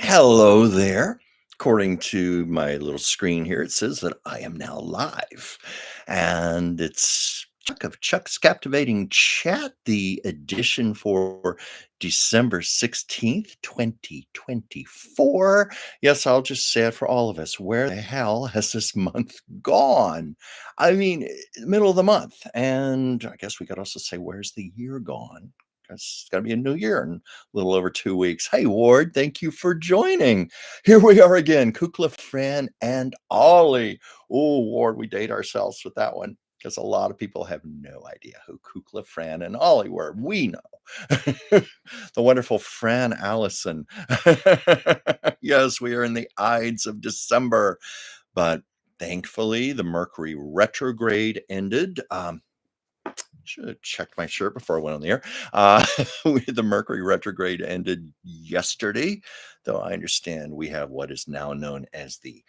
Hello there. According to my little screen here, it says that I am now live. And it's Chuck of Chuck's Captivating Chat, the edition for December 16th, 2024. Yes, I'll just say it for all of us. Where the hell has this month gone? I mean, middle of the month. And I guess we could also say, where's the year gone? 'Cause it's going to be a new year in a little over 2 weeks. Hey, Ward, thank you for joining. Here we are again, Kukla, Fran, and Ollie. Oh, Ward, we date ourselves with that one because a lot of people have no idea who Kukla, Fran, and Ollie were. We know. The wonderful Fran Allison. Yes, we are in the Ides of December, but thankfully the Mercury retrograde ended. Should have checked my shirt before I went on the air. The Mercury retrograde ended yesterday, though I understand we have what is now known as the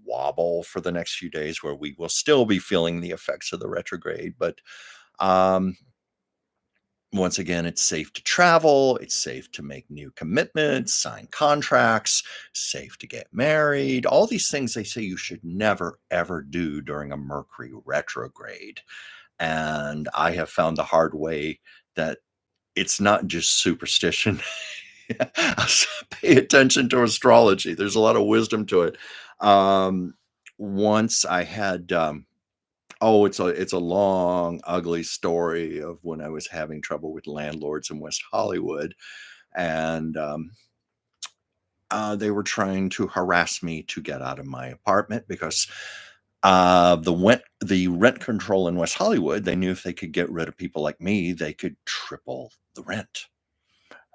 wobble for the next few days, where we will still be feeling the effects of the retrograde. But um, once again, it's safe to travel. It's safe to make new commitments, sign contracts, safe to get married. All these things they say you should never, ever do during a Mercury retrograde. And I have found the hard way that it's not just superstition. Pay attention to astrology. There's a lot of wisdom to it. Once I had it's a long, ugly story of when I was having trouble with landlords in West Hollywood, and they were trying to harass me to get out of my apartment because the rent control in West Hollywood, they knew if they could get rid of people like me, they could triple the rent.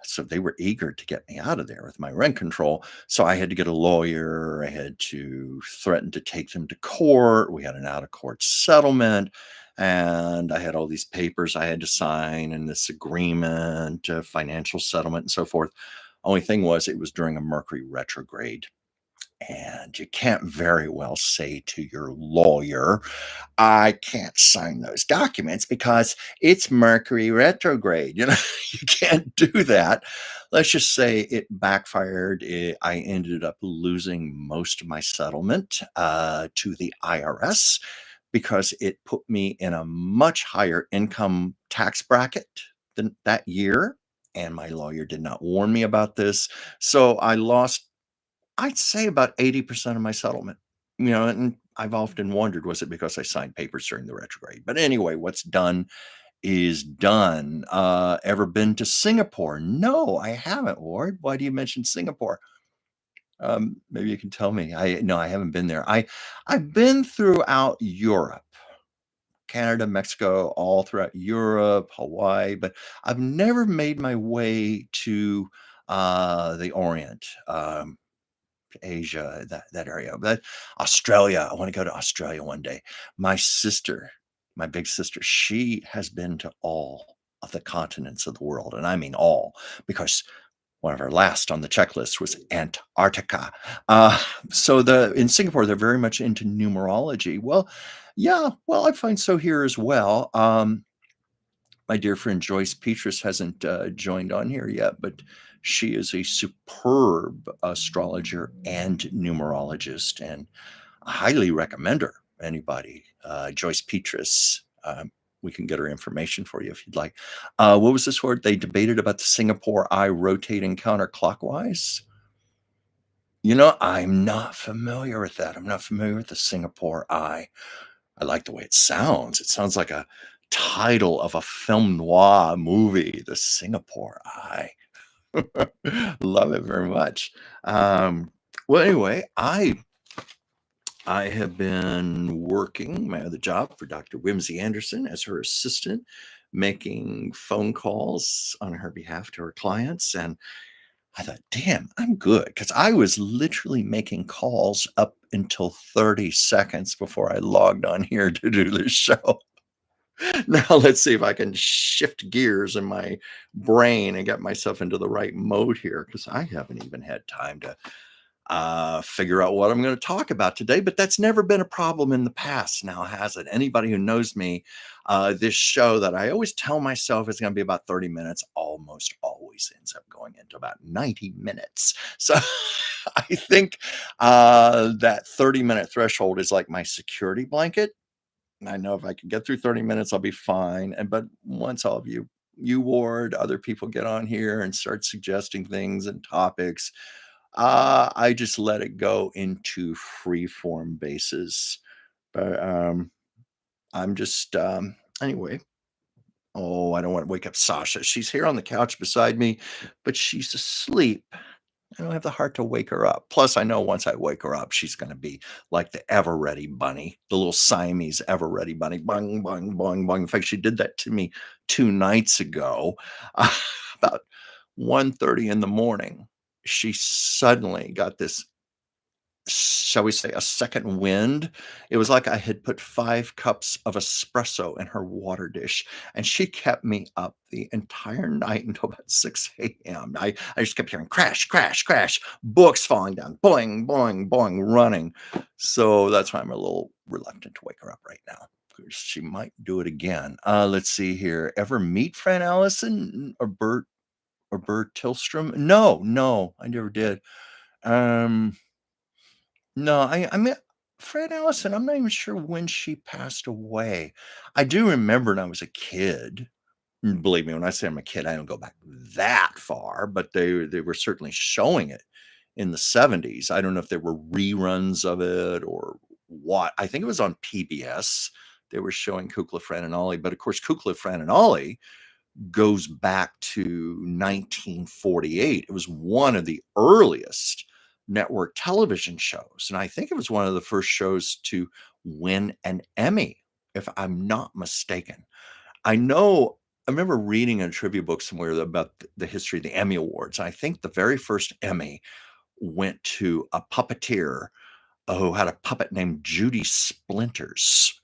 So they were eager to get me out of there with my rent control. So I had to get a lawyer. I had to threaten to take them to court. We had an out of court settlement. And I had all these papers I had to sign and this agreement, financial settlement, and so forth. Only thing was, it was during a Mercury retrograde. And you can't very well say to your lawyer, I can't sign those documents because it's Mercury retrograde. You can't do that. Let's just say it backfired. I ended up losing most of my settlement to the IRS because it put me in a much higher income tax bracket than that year. And my lawyer did not warn me about this. So I lost, I'd say, about 80% of my settlement. And I've often wondered, was it because I signed papers during the retrograde? But anyway, what's done is done. Ever been to Singapore? No, I haven't, Ward. Why do you mention Singapore? Maybe you can tell me. No, I haven't been there. I've been throughout Europe, Canada, Mexico, all throughout Europe, Hawaii, but I've never made my way to the Orient. Asia, that area. But Australia, I want to go to Australia one day. My sister, my big sister, she has been to all of the continents of the world, and I mean all, because one of our last on the checklist was Antarctica. Uh, so the in Singapore, they're very much into numerology. Well, yeah, well, I find so here as well. My dear friend Joyce Petrus hasn't joined on here yet, but she is a superb astrologer and numerologist, and I highly recommend her. Anybody, Joyce Petrus. We can get her information for you if you'd like. What was this word? They debated about the Singapore eye rotating counterclockwise. I'm not familiar with that. I'm not familiar with the Singapore eye. I like the way it sounds. It sounds like a title of a film noir movie, The Singapore Eye. Love it very much. Well, anyway, I have been working my other job for Dr. Whimsy Anderson as her assistant, making phone calls on her behalf to her clients. And I thought, damn, I'm good. Because I was literally making calls up until 30 seconds before I logged on here to do this show. Now let's see if I can shift gears in my brain and get myself into the right mode here, because I haven't even had time to figure out what I'm going to talk about today. But that's never been a problem in the past, now has it? Anybody who knows me, this show that I always tell myself is going to be about 30 minutes almost always ends up going into about 90 minutes. So I think, that 30-minute threshold is like my security blanket. I know if I can get through 30 minutes, I'll be fine, and but once all of you Ward, other people get on here and start suggesting things and topics, I just let it go into free form basis. But, I'm just, anyway. Oh, I don't wanna wake up Sasha. She's here on the couch beside me, but she's asleep. I don't have the heart to wake her up. Plus, I know once I wake her up, she's gonna be like the ever ready bunny, the little Siamese ever ready bunny. Bung, bung, bung, bung. In fact, she did that to me 2 nights ago, about 1:30 in the morning. She suddenly got this, shall we say, a second wind. It was like I had put 5 cups of espresso in her water dish, and she kept me up the entire night until about 6 AM. I just kept hearing crash, crash, crash, books falling down, boing, boing, boing, running. So that's why I'm a little reluctant to wake her up right now, 'cause she might do it again. Let's see here. Ever meet Fran Allison or Bert Tillstrom? No, no, I never did. Um no, I mean, Fred Allison, I'm not even sure when she passed away. I do remember when I was a kid. Believe me, when I say I'm a kid, I don't go back that far, but they were certainly showing it in the 70s. I don't know if there were reruns of it or what. I think it was on PBS. They were showing Kukla, Fran and Ollie, but of course, Kukla, Fran and Ollie goes back to 1948. It was one of the earliest network television shows, and I think it was one of the first shows to win an Emmy, if I'm not mistaken. I remember reading in a trivia book somewhere about the history of the Emmy Awards. I think the very first Emmy went to a puppeteer who had a puppet named Judy Splinters.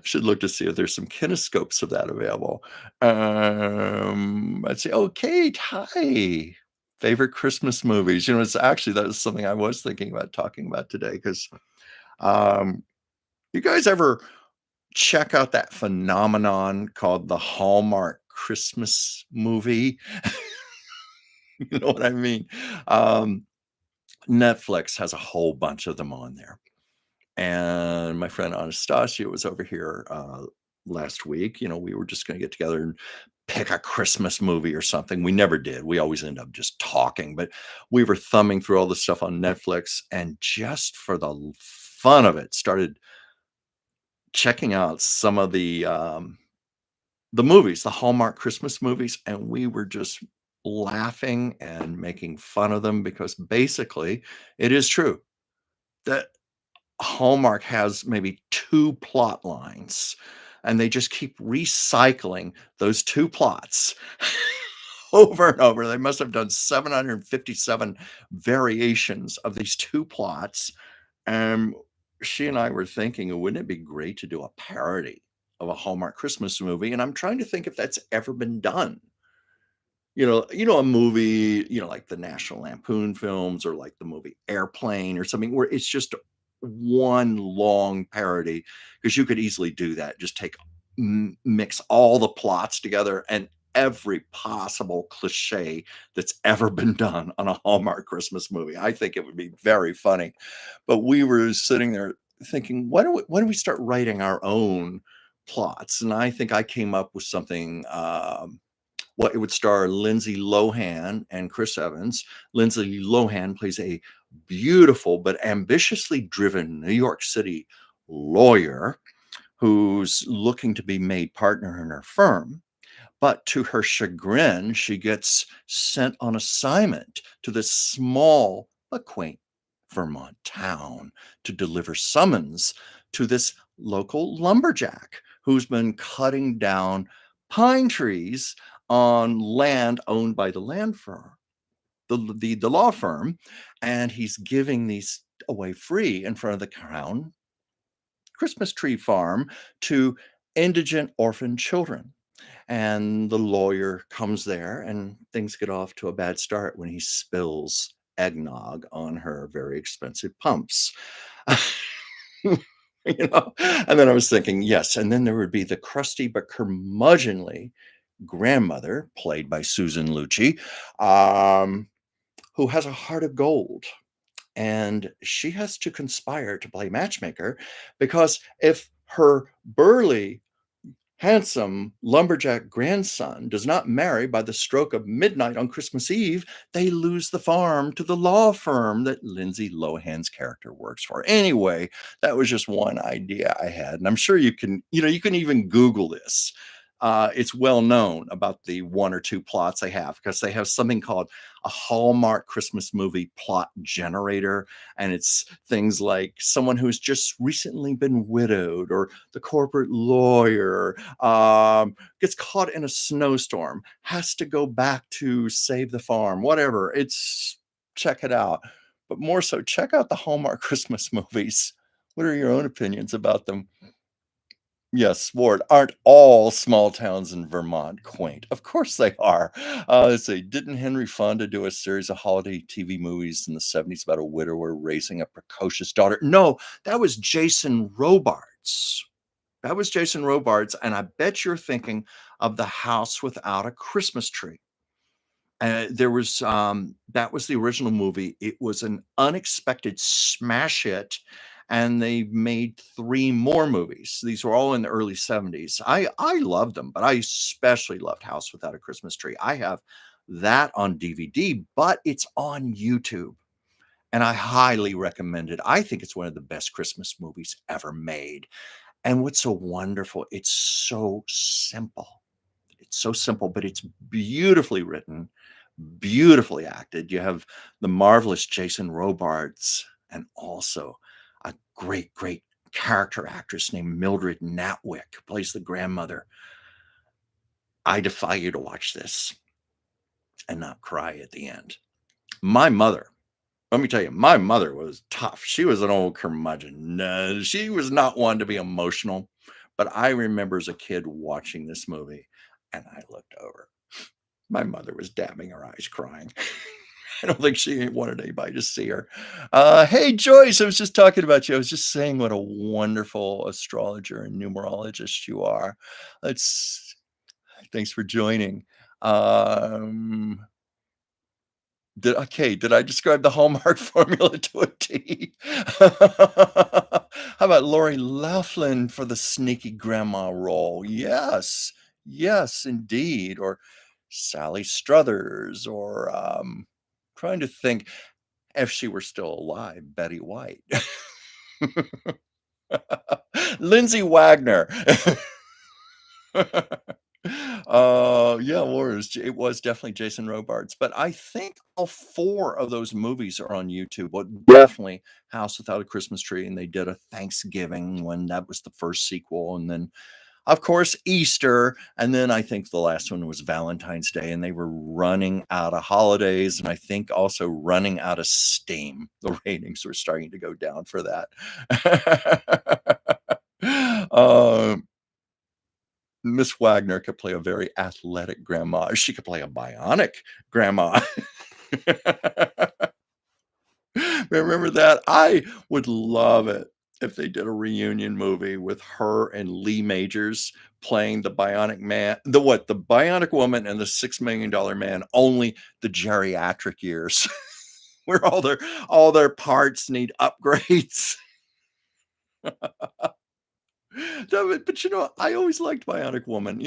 Should look to see if there's some kinescopes of that available. Let's see. Oh, Kate, hi. Favorite Christmas movies. It's actually that was something I was thinking about talking about today because um, you guys ever check out that phenomenon called the Hallmark Christmas movie? You know what I mean? Um, Netflix has a whole bunch of them on there. And my friend Anastasia was over here last week. We were just going to get together and pick a Christmas movie or something. We never did. We always end up just talking, but we were thumbing through all the stuff on Netflix and just for the fun of it, started checking out some of the movies, the Hallmark Christmas movies, and we were just laughing and making fun of them because basically it is true that Hallmark has maybe 2 plot lines, and they just keep recycling those 2 plots over and over. They must have done 757 variations of these 2 plots, and she and I were thinking, wouldn't it be great to do a parody of a Hallmark Christmas movie? And I'm trying to think if that's ever been done. A movie, like the National Lampoon films or like the movie Airplane or something where it's just one long parody, because you could easily do that. Just mix all the plots together and every possible cliche that's ever been done on a Hallmark Christmas movie. I think it would be very funny. But we were sitting there thinking, why don't we start writing our own plots? And I think I came up with something. It would star Lindsay Lohan and Chris Evans. Lindsay Lohan plays a beautiful but ambitiously driven New York City lawyer who's looking to be made partner in her firm. But to her chagrin, she gets sent on assignment to this small but quaint Vermont town to deliver summons to this local lumberjack who's been cutting down pine trees on land owned by the land firm, the law firm, and he's giving these away free in front of the Crown Christmas tree farm to indigent orphan children. And the lawyer comes there, and things get off to a bad start when he spills eggnog on her very expensive pumps. And then I was thinking, yes, and then there would be the crusty but curmudgeonly grandmother, played by Susan Lucci, um, who has a heart of gold, and she has to conspire to play matchmaker because if her burly, handsome lumberjack grandson does not marry by the stroke of midnight on Christmas Eve, they lose the farm to the law firm that Lindsay Lohan's character works for. Anyway, that was just one idea I had, and I'm sure you can even Google this. It's well known about the one or two plots they have because they have something called a Hallmark Christmas movie plot generator, and it's things like someone who's just recently been widowed, or the corporate lawyer gets caught in a snowstorm, has to go back to save the farm, whatever. It's check it out. But more so, check out the Hallmark Christmas movies. What are your own opinions about them? Yes, Ward, aren't all small towns in Vermont quaint? Of course they are. Let's see, didn't Henry Fonda do a series of holiday TV movies in the 70s about a widower raising a precocious daughter? No, that was Jason Robards. That was Jason Robards, and I bet you're thinking of The House Without a Christmas Tree. There was that was the original movie. It was an unexpected smash hit, and they made 3 more movies. These were all in the early 70s. I loved them, but I especially loved House Without a Christmas Tree. I have that on DVD, but it's on YouTube, and I highly recommend it. I think it's one of the best Christmas movies ever made. And what's so wonderful, it's so simple. It's so simple, but it's beautifully written, beautifully acted. You have the marvelous Jason Robards and also a great, great character actress named Mildred Natwick, who plays the grandmother. I defy you to watch this and not cry at the end. My mother, let me tell you, my mother was tough. She was an old curmudgeon. No, she was not one to be emotional. But I remember as a kid watching this movie, and I looked over. My mother was dabbing her eyes, crying. I don't think she wanted anybody to see her. Hey, Joyce, I was just talking about you. I was just saying what a wonderful astrologer and numerologist you are. Let's Thanks for joining. Um, did I describe the Hallmark formula to a T? How about Lori Loughlin for the sneaky grandma role? Yes, yes, indeed. Or Sally Struthers, or trying to think if she were still alive, Betty White. Lindsay Wagner. Yeah, it was definitely Jason Robards, but I think all 4 of those movies are on YouTube. Well, definitely House Without a Christmas Tree, and they did a Thanksgiving one. That was the first sequel, and then, of course, Easter, and then I think the last one was Valentine's Day, and they were running out of holidays, and I think also running out of steam. The ratings were starting to go down for that. Um Miss Wagner could play a very athletic grandma. She could play a bionic grandma. Remember that? I would love it if they did a reunion movie with her and Lee Majors playing the Bionic Man, the Bionic Woman and the $6 Million Man, only the geriatric years, where all their parts need upgrades. But I always liked Bionic Woman.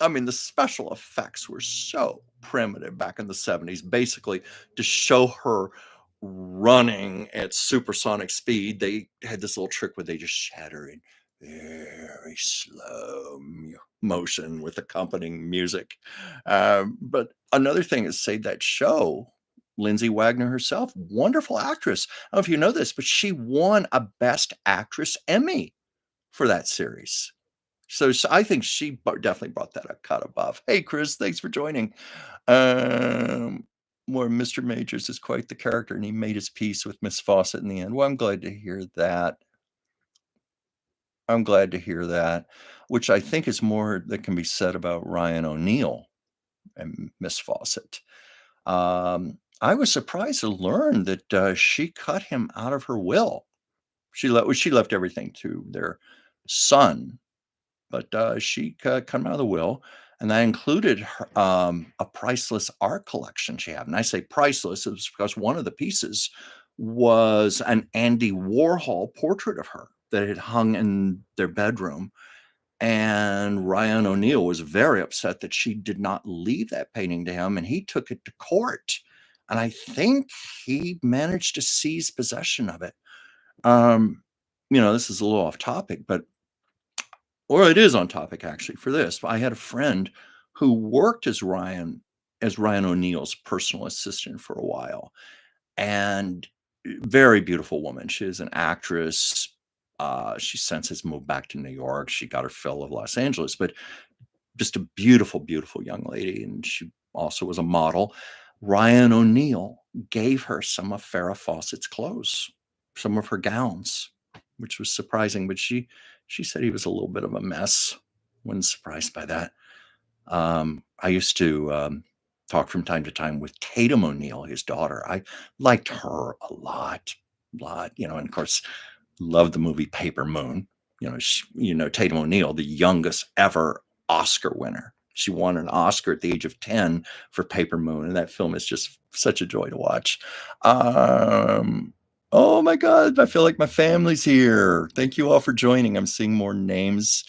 I mean, the special effects were so primitive back in the 70s, basically to show her running at supersonic speed. They had this little trick where they just shatter in very slow motion with accompanying music. But another thing that saved that show, Lindsay Wagner herself, wonderful actress. I don't know if you know this, but she won a Best Actress Emmy for that series. So I think she definitely brought that a cut above. Hey, Chris, thanks for joining. Um, More Mr. Majors is quite the character, and he made his peace with Miss Fawcett in the end. Well, I'm glad to hear that. I'm glad to hear that, which I think is more that can be said about Ryan O'Neal and Miss Fawcett. I was surprised to learn that she cut him out of her will. She left everything to their son, but she cut him out of the will. and that included a priceless art collection she had. And I say priceless, it was because one of the pieces was an Andy Warhol portrait of her that had hung in their bedroom. And Ryan O'Neal was very upset that she did not leave that painting to him, and he took it to court. And I think he managed to seize possession of it. Um, this is a little off topic, but or it is on topic actually for this. I had a friend who worked as Ryan O'Neal's personal assistant for a while, and very beautiful woman. She is an actress. She since has moved back to New York. She got her fill of Los Angeles, but just a beautiful, beautiful young lady. And she also was a model. Ryan O'Neal gave her some of Farrah Fawcett's clothes, some of her gowns, which was surprising. But she said he was a little bit of a mess. Wasn't surprised by that. I used to talk from time to time with Tatum O'Neal, his daughter. I liked her a lot. And of course, loved the movie Paper Moon. Tatum O'Neal, the youngest ever Oscar winner. She won an Oscar at the age of 10 for Paper Moon, and that film is just such a joy to watch. Oh my God, I feel like my family's here. Thank you all for joining. I'm seeing more names.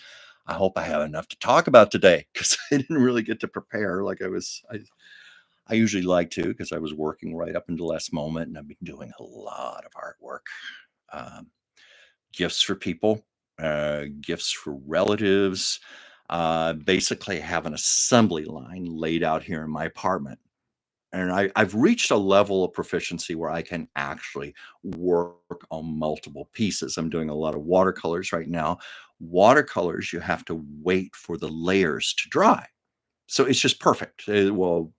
I hope I have enough to talk about today because I didn't really get to prepare like I usually like to because I was working right up until the last moment, and I've been doing a lot of artwork. Um, Gifts for people, gifts for relatives. Basically, have an assembly line laid out here in my apartment. And I've reached a level of proficiency where I can actually work on multiple pieces. I'm doing a lot of watercolors right now. Watercolors, you have to wait for the layers to dry. So it's just perfect. Well,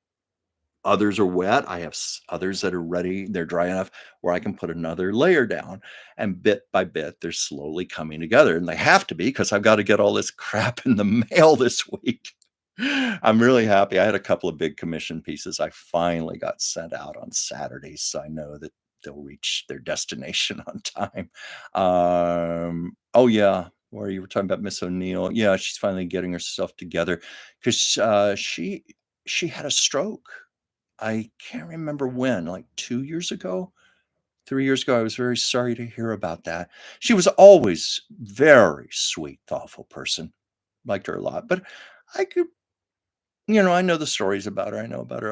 others are wet. I have others that are ready. They're dry enough where I can put another layer down. And bit by bit, they're slowly coming together. And they have to be because I've got to get all this crap in the mail this week. I'm really happy. I had a couple of big commission pieces I finally got sent out on Saturdays. So I know that they'll reach their destination on time. Oh, yeah. Where you were talking about Miss O'Neill. Yeah, she's finally getting herself together because she had a stroke. I can't remember when, like 2 years ago, 3 years ago. I was very sorry to hear about that. She was always very sweet, thoughtful person. Liked her a lot, but I could, I know the stories about her. I know about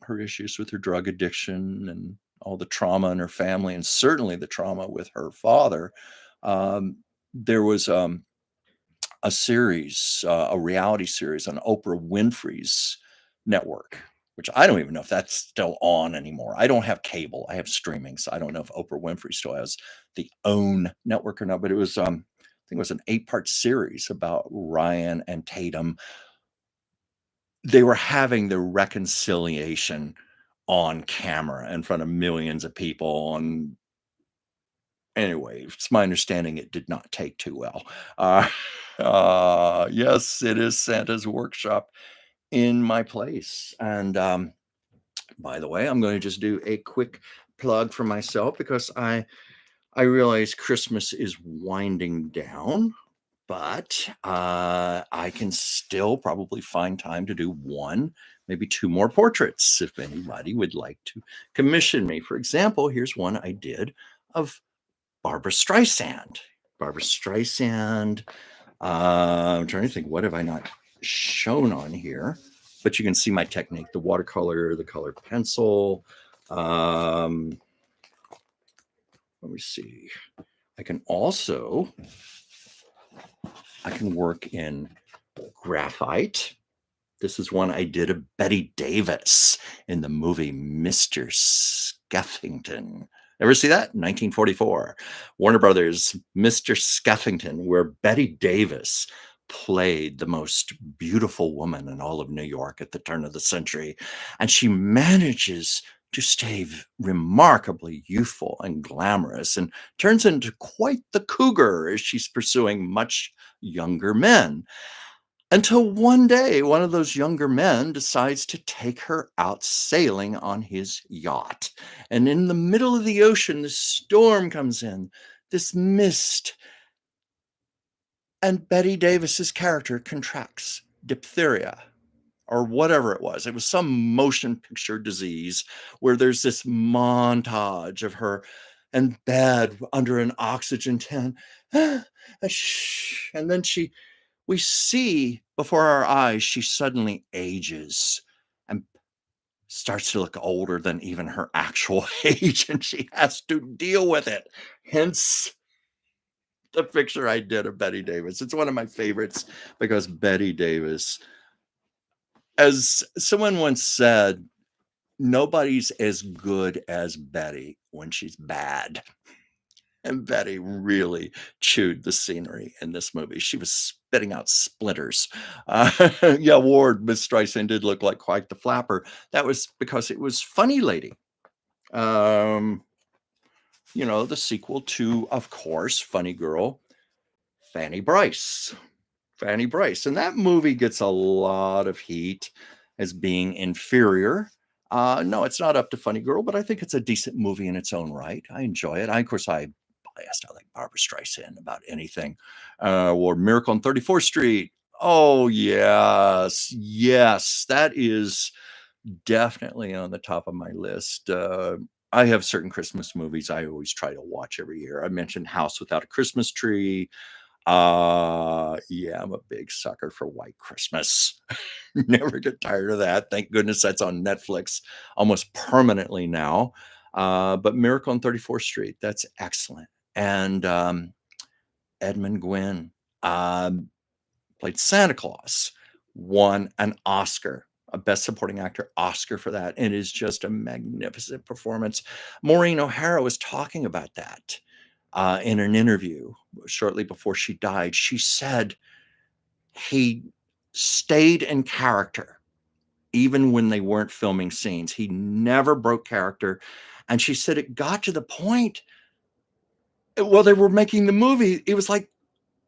her issues with her drug addiction and all the trauma in her family, and certainly the trauma with her father. There was a reality series on Oprah Winfrey's network, which I don't even know if that's still on anymore. I don't have cable. I have streaming, so I don't know if Oprah Winfrey still has the OWN network or not. But it was, I think it was an 8-part series about Ryan and Tatum. They were having the reconciliation on camera in front of millions of people. And anyway, it's my understanding it did not take too well. Uh, yes, it is Santa's workshop in my place. And by the way, I'm going to just do a quick plug for myself because I realize Christmas is winding down, but I can still probably find time to do one, maybe two more portraits if anybody would like to commission me. For example, here's one I did of Barbara Streisand. Barbara Streisand. I'm trying to think, what have I not shown on here? But you can see my technique, the watercolor, the colored pencil. Let me see. I can work in graphite. This is one I did of Betty Davis in the movie Mr. Skeffington. Ever see that? 1944. Warner Brothers, Mr. Skeffington, where Betty Davis played the most beautiful woman in all of New York at the turn of the century. And she manages to stay remarkably youthful and glamorous and turns into quite the cougar as she's pursuing much younger men. Until one day, one of those younger men decides to take her out sailing on his yacht. And in the middle of the ocean, this storm comes in, this mist, and Betty Davis's character contracts diphtheria or whatever it was. It was some motion picture disease where there's this montage of her in bed under an oxygen tent. And then we see before our eyes, she suddenly ages and starts to look older than even her actual age, and she has to deal with it. Hence the picture I did of Betty Davis. It's one of my favorites because Betty Davis, as someone once said, nobody's as good as Betty when she's bad. And Betty really chewed the scenery in this movie. She was spitting out splinters. Yeah, Ward, Miss Streisand did look like quite the flapper. That was because it was Funny Lady. Um, the sequel to, of course, Funny Girl, Fanny Bryce. Fanny Bryce. And that movie gets a lot of heat as being inferior. No, it's not up to Funny Girl, but I think it's a decent movie in its own right. I enjoy it. Of course, I biased. I like Barbara Streisand about anything. Or Miracle on 34th Street. Oh, yes. Yes. That is definitely on the top of my list. I have certain Christmas movies I always try to watch every year. I mentioned House Without a Christmas Tree. Yeah, I'm a big sucker for White Christmas. Never get tired of that. Thank goodness that's on Netflix almost permanently now. But Miracle on 34th Street, that's excellent. And Edmund Gwynn played Santa Claus, won an Oscar, a Best Supporting Actor Oscar for that. It is just a magnificent performance. Maureen O'Hara was talking about that in an interview shortly before she died. She said he stayed in character even when they weren't filming scenes. He never broke character. And she said it got to the point while they were making the movie, it was like,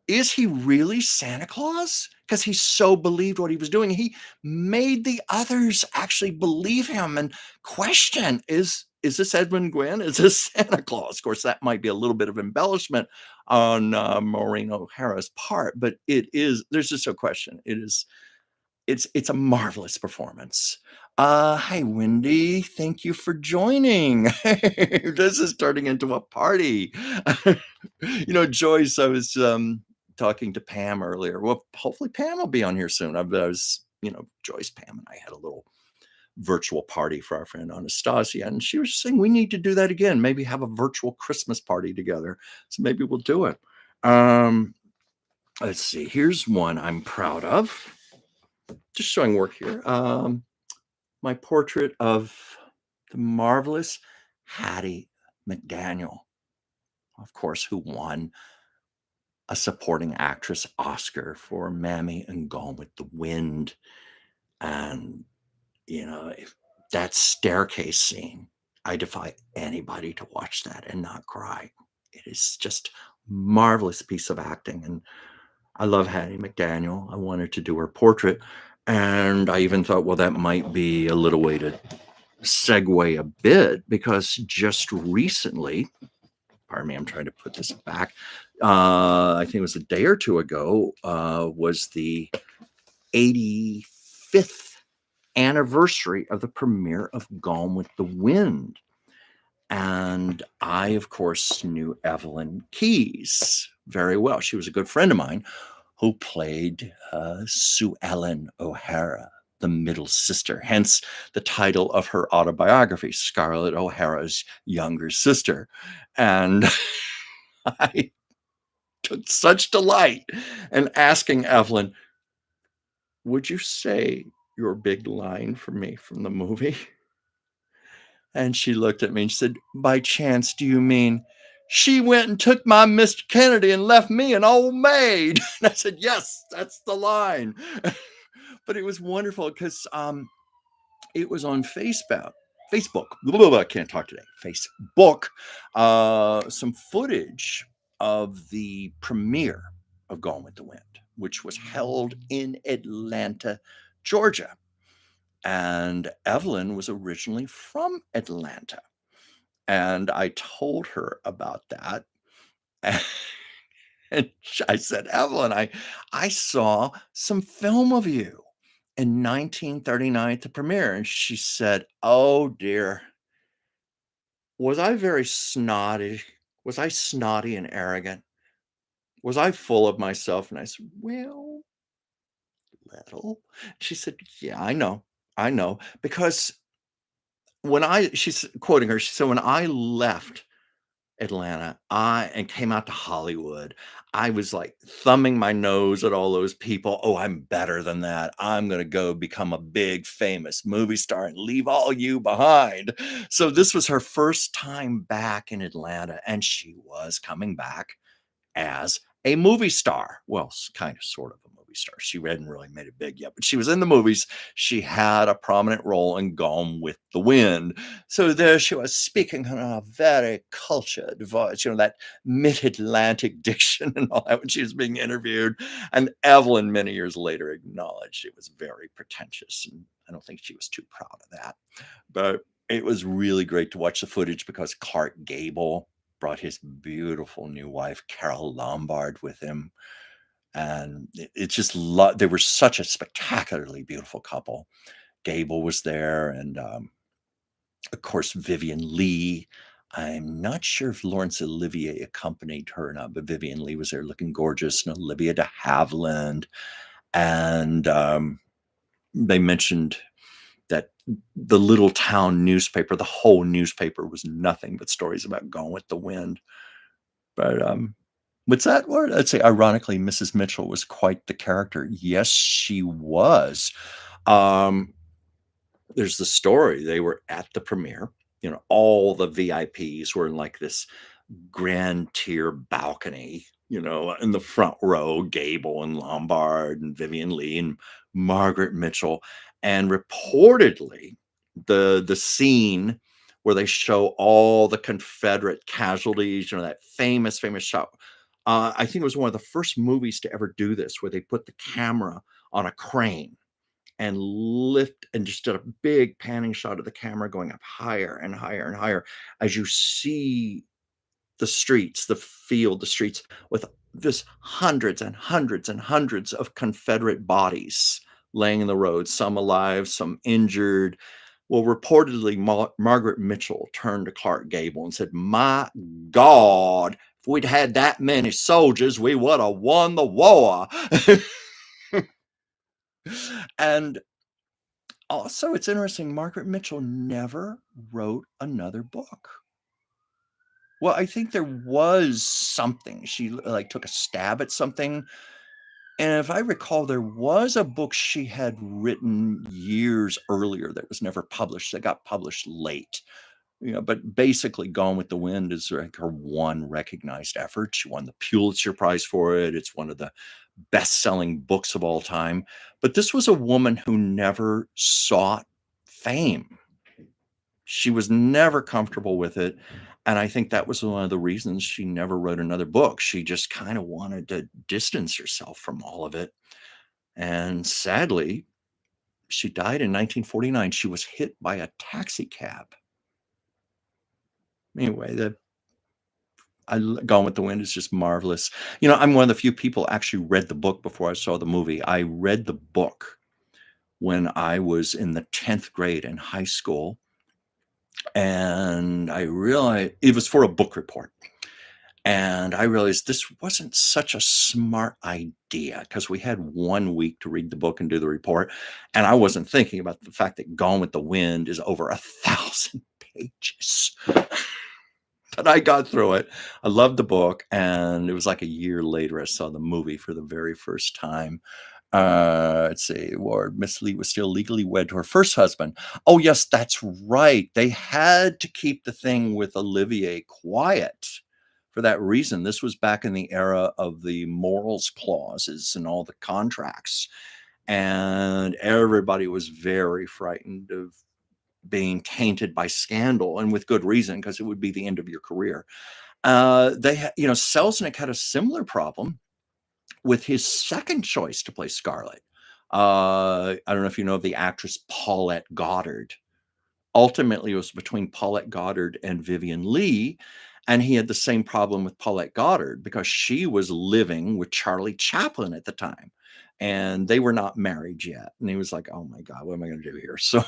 is he really Santa Claus? Because he so believed what he was doing. He made the others actually believe him and question, is this Edwin Gwynn? Is this Santa Claus? Of course, that might be a little bit of embellishment on Maureen O'Hara's part, but there's just no question. It's a marvelous performance. Hi, Wendy. Thank you for joining. This is turning into a party. Joyce, I was talking to Pam earlier. Well, hopefully Pam will be on here soon. I was, Joyce, Pam, and I had a little virtual party for our friend Anastasia, and she was saying we need to do that again. Maybe have a virtual Christmas party together. So maybe we'll do it. Let's see. Here's one I'm proud of. Just showing work here. My portrait of the marvelous Hattie McDaniel, of course, who won a supporting actress Oscar for Mammy and Gone with the Wind. And, that staircase scene, I defy anybody to watch that and not cry. It is just marvelous piece of acting. And I love Hattie McDaniel. I wanted to do her portrait. And I even thought, well, that might be a little way to segue a bit because just recently, pardon me, I'm trying to put this back. I think it was a day or two ago, was the 85th anniversary of the premiere of Gone with the Wind. And I, of course, knew Evelyn Keyes very well. She was a good friend of mine who played Sue Ellen O'Hara, the middle sister, hence the title of her autobiography, Scarlett O'Hara's younger sister. And I took such delight in asking Evelyn, would you say your big line for me from the movie? And she looked at me and she said, by chance, do you mean she went and took my Mr. Kennedy and left me an old maid? And I said, yes, that's the line. But it was wonderful because it was on Facebook. I can't talk today. Facebook. Some footage of the premiere of Gone with the Wind, which was held in Atlanta, Georgia. And Evelyn was originally from Atlanta. And I told her about that. And I said, "Evelyn, I saw some film of you in 1939 at the premiere." And she said, "Oh, dear. Was I very snotty? Was I snotty and arrogant? Was I full of myself?" And I said, "Well, little." She said, "Yeah, I know. I know. Because when I," she's quoting her, she said, "When I left Atlanta, I and came out to Hollywood, I was, like, thumbing my nose at all those people. 'Oh, I'm better than that. I'm gonna go become a big famous movie star and leave all you behind.'" So this was her first time back in Atlanta, and she was coming back as a movie star. Well, kind of, sort of a movie star. She hadn't really made it big yet, but she was in the movies. She had a prominent role in Gone with the Wind. So there she was speaking in a very cultured voice, that mid Atlantic diction and all that when she was being interviewed. And Evelyn, many years later, acknowledged it was very pretentious. And I don't think she was too proud of that. But it was really great to watch the footage because Clark Gable brought his beautiful new wife, Carol Lombard, with him. And it just they were such a spectacularly beautiful couple. Gable was there, and of course, Vivian Lee. I'm not sure if Laurence Olivier accompanied her or not, but Vivian Lee was there looking gorgeous, and Olivia de Havilland. And they mentioned that the little town newspaper, the whole newspaper was nothing but stories about Gone with the Wind. But what's that word? I'd say, ironically, Mrs. Mitchell was quite the character. Yes, she was. Um, there's the story. They were at the premiere. All the VIPs were in like this grand tier balcony, in the front row, Gable and Lombard and Vivian Lee and Margaret Mitchell. And reportedly, the scene where they show all the Confederate casualties, that famous shot. I think it was one of the first movies to ever do this, where they put the camera on a crane and lift and just did a big panning shot of the camera going up higher and higher and higher as you see the streets, the field, the streets with this hundreds and hundreds and hundreds of Confederate bodies laying in the road, some alive, some injured. Well, reportedly, Margaret Mitchell turned to Clark Gable and said, "My God, if we'd had that many soldiers, we would have won the war." And also, it's interesting, Margaret Mitchell never wrote another book. Well, I think there was something. She, like, took a stab at something, and if I recall, there was a book she had written years earlier that was never published, that got published late. But basically, Gone with the Wind is, like, her one recognized effort. She won the Pulitzer Prize for it. It's one of the best-selling books of all time. But this was a woman who never sought fame. She was never comfortable with it, and I think that was one of the reasons she never wrote another book. She just kinda wanted to distance herself from all of it, and sadly, she died in 1949. She was hit by a taxi cab. Anyway, Gone with the Wind is just marvelous. I'm one of the few people actually read the book before I saw the movie. I read the book when I was in the 10th grade in high school, and I realized it was for a book report. And I realized this wasn't such a smart idea because we had 1 week to read the book and do the report. And I wasn't thinking about the fact that Gone with the Wind is over 1,000 pages. But I got through it. I loved the book. And it was like a year later, I saw the movie for the very first time. Let's see, Ward, Miss Lee was still legally wed to her first husband. Oh, yes, that's right. They had to keep the thing with Olivier quiet for that reason. This was back in the era of the morals clauses and all the contracts. And everybody was very frightened of being tainted by scandal, and with good reason, because it would be the end of your career. Selznick had a similar problem with his second choice to play Scarlett. I don't know if you know the actress Paulette Goddard. Ultimately, it was between Paulette Goddard and Vivian Lee. And he had the same problem with Paulette Goddard because she was living with Charlie Chaplin at the time, and they were not married yet. And he was like, "Oh my God, what am I going to do here?" So,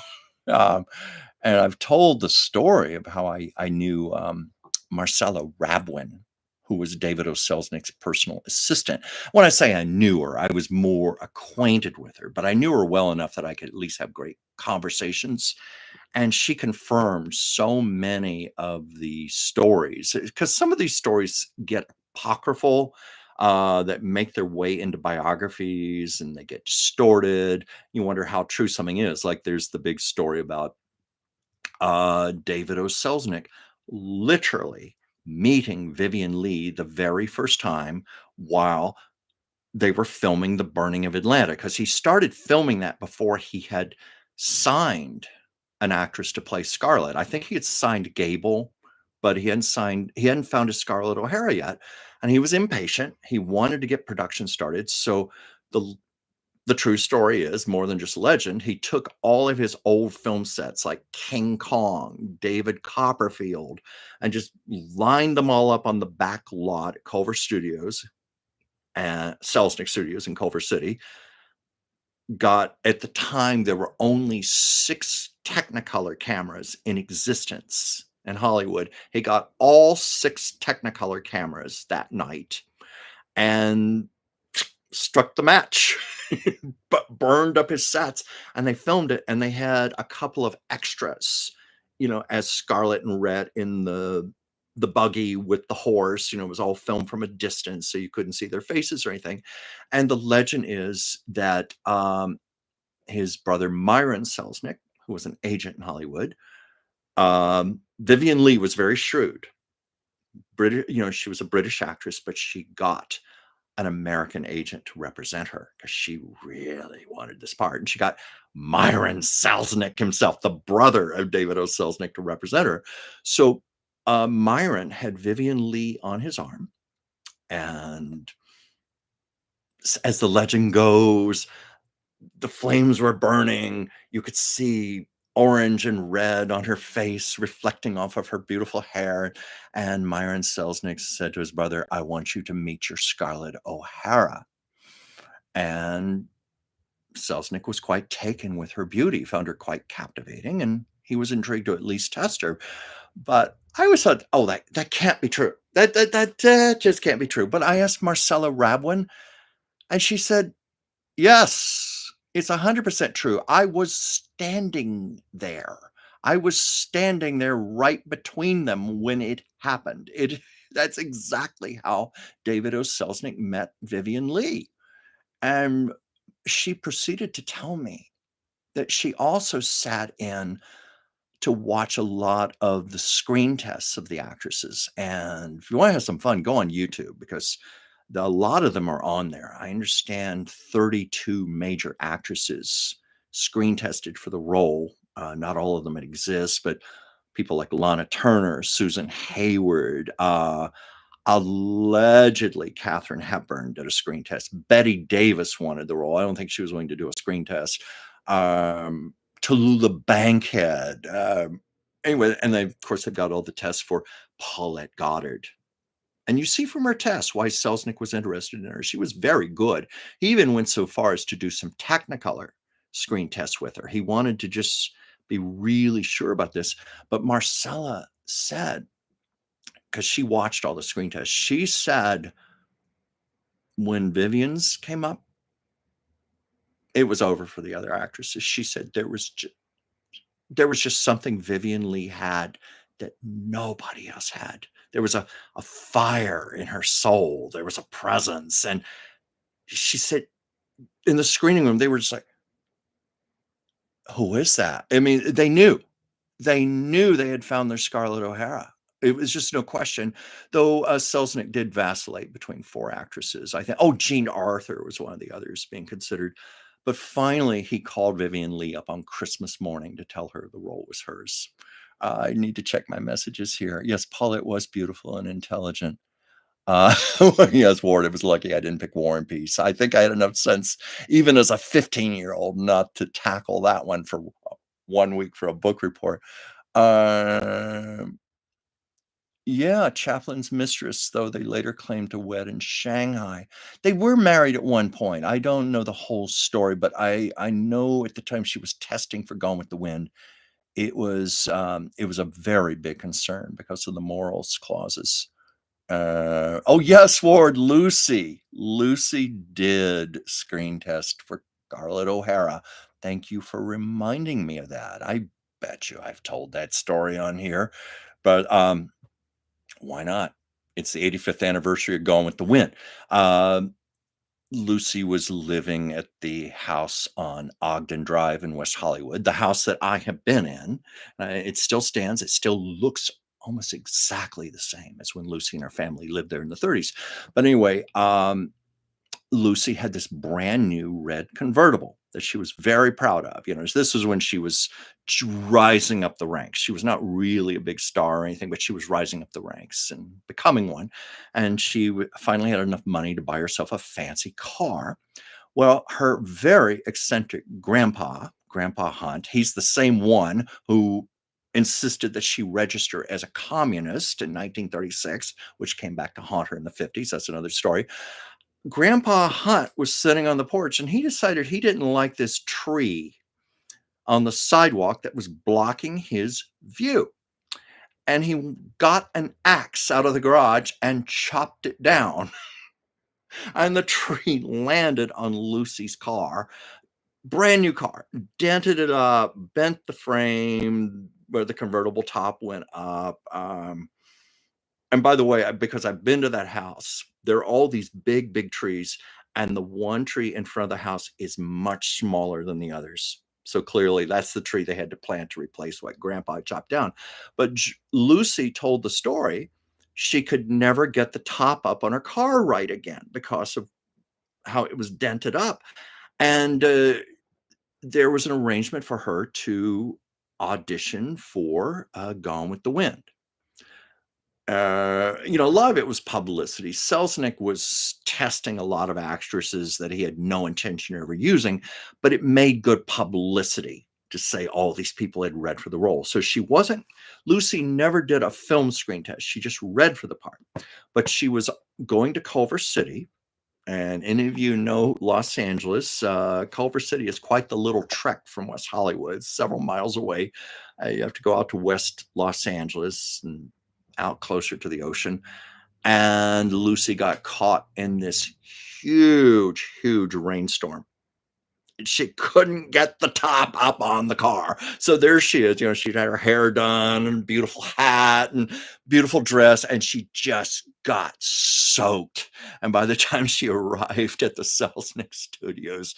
um, and I've told the story of how I knew Marcella Rabwin, who was David O. Selznick's personal assistant. When I say I knew her, I was more acquainted with her, but I knew her well enough that I could at least have great conversations. And she confirmed so many of the stories because some of these stories get apocryphal, that make their way into biographies and they get distorted. You wonder how true something is. Like there's the big story about David O. Selznick literally meeting Vivian Lee the very first time while they were filming The Burning of Atlanta, because he started filming that before he had signed an actress to play Scarlett. I think he had signed Gable, but he hadn't found his Scarlett O'Hara yet, and he was impatient. He wanted to get production started. So the the true story is more than just legend. He took all of his old film sets like King Kong, David Copperfield, and just lined them all up on the back lot at Culver Studios and Selznick Studios in Culver City. Got At the time there were only 6 Technicolor cameras in existence in Hollywood. He got all 6 Technicolor cameras that night and struck the match, but burned up his sets, and they filmed it, and they had a couple of extras, as Scarlett and Rhett in the buggy with the horse. It was all filmed from a distance, so you couldn't see their faces or anything. And the legend is that his brother Myron Selznick, who was an agent in Hollywood, Vivian Lee was very shrewd. British, she was a British actress, but she got an American agent to represent her because she really wanted this part. And she got Myron Selznick himself, the brother of David O. Selznick, to represent her. So Myron had Vivian Lee on his arm. And as the legend goes, the flames were burning. You could see orange and red on her face reflecting off of her beautiful hair. And Myron Selznick said to his brother, "I want you to meet your Scarlett O'Hara." And Selznick was quite taken with her beauty, found her quite captivating, and he was intrigued to at least test her. But I always thought, oh, that can't be true. That just can't be true. But I asked Marcella Rabwin, and she said, yes, it's 100% true. I was standing there. I was standing there right between them when it happened. That's exactly how David O. Selznick met Vivian Lee. And she proceeded to tell me that she also sat in to watch a lot of the screen tests of the actresses. And if you want to have some fun, go on YouTube because a lot of them are on there. I understand 32 major actresses screen tested for the role. Not all of them exist, but people like Lana Turner, Susan Hayward, allegedly Katharine Hepburn did a screen test. Betty Davis wanted the role. I don't think she was willing to do a screen test. Tallulah Bankhead. Anyway, and they, of course, they've got all the tests for Paulette Goddard. And you see from her tests why Selznick was interested in her. She was very good. He even went so far as to do some Technicolor screen tests with her. He wanted to just be really sure about this. But Marcella said, because she watched all the screen tests, she said when Vivian's came up, it was over for the other actresses. She said there was just something Vivian Lee had that nobody else had. There was a fire in her soul. There was a presence. And she said in the screening room, they were just like, who is that? I mean, they knew they had found their Scarlett O'Hara. It was just no question, though. Selznick did vacillate between 4 actresses. I think, Jean Arthur was one of the others being considered. But finally, he called Vivian Lee up on Christmas morning to tell her the role was hers. I need to check my messages here. Yes, Paulette was beautiful and intelligent. Uh, yes, Ward, it was lucky I didn't pick War and Peace. I think I had enough sense, even as a 15-year-old, not to tackle that one for 1 week for a book report. Um, Yeah, Chaplin's mistress, though they later claimed to wed in Shanghai. They were married at one point. I don't know the whole story, but I know at the time she was testing for Gone with the Wind, it was a very big concern because of the morals clauses. Oh yes, Ward, Lucy. Lucy did screen test for Scarlett O'Hara. Thank you for reminding me of that. I bet you I've told that story on here, but why not? It's the 85th anniversary of Gone with the Wind. Um, Lucy was living at the house on Ogden Drive in West Hollywood, the house that I have been in. It still stands. It still looks almost exactly the same as when Lucy and her family lived there in the 30s. But anyway, Lucy had this brand new red convertible that she was very proud of. You know, this was when she was rising up the ranks. She was not really a big star or anything, but she was rising up the ranks and becoming one. And she finally had enough money to buy herself a fancy car. Well, her very eccentric Grandpa Hunt, he's the same one who insisted that she register as a communist in 1936, which came back to haunt her in the 50s. That's another story. Grandpa Hunt was sitting on the porch and he decided he didn't like this tree on the sidewalk that was blocking his view. And he got an axe out of the garage and chopped it down. And the tree landed on Lucy's car, brand new car, dented it up, bent the frame where the convertible top went up. And by the way, because I've been to that house, there are all these big, big trees, and the one tree in front of the house is much smaller than the others. So clearly, that's the tree they had to plant to replace what Grandpa chopped down. But Lucy told the story. She could never get the top up on her car right again because of how it was dented up. And there was an arrangement for her to audition for Gone with the Wind. A lot of it was publicity. Selznick was testing a lot of actresses that he had no intention of ever using, but it made good publicity to say all these people had read for the role. So Lucy never did a film screen test. She just read for the part. But she was going to Culver City. And any of you know Los Angeles, Culver City is quite the little trek from West Hollywood, several miles away. You have to go out to West Los Angeles and out closer to the ocean. And Lucy got caught in this huge, huge rainstorm. She couldn't get the top up on the car. So there she is. She'd had her hair done and beautiful hat and beautiful dress, and she just got soaked. And by the time she arrived at the Selznick Studios,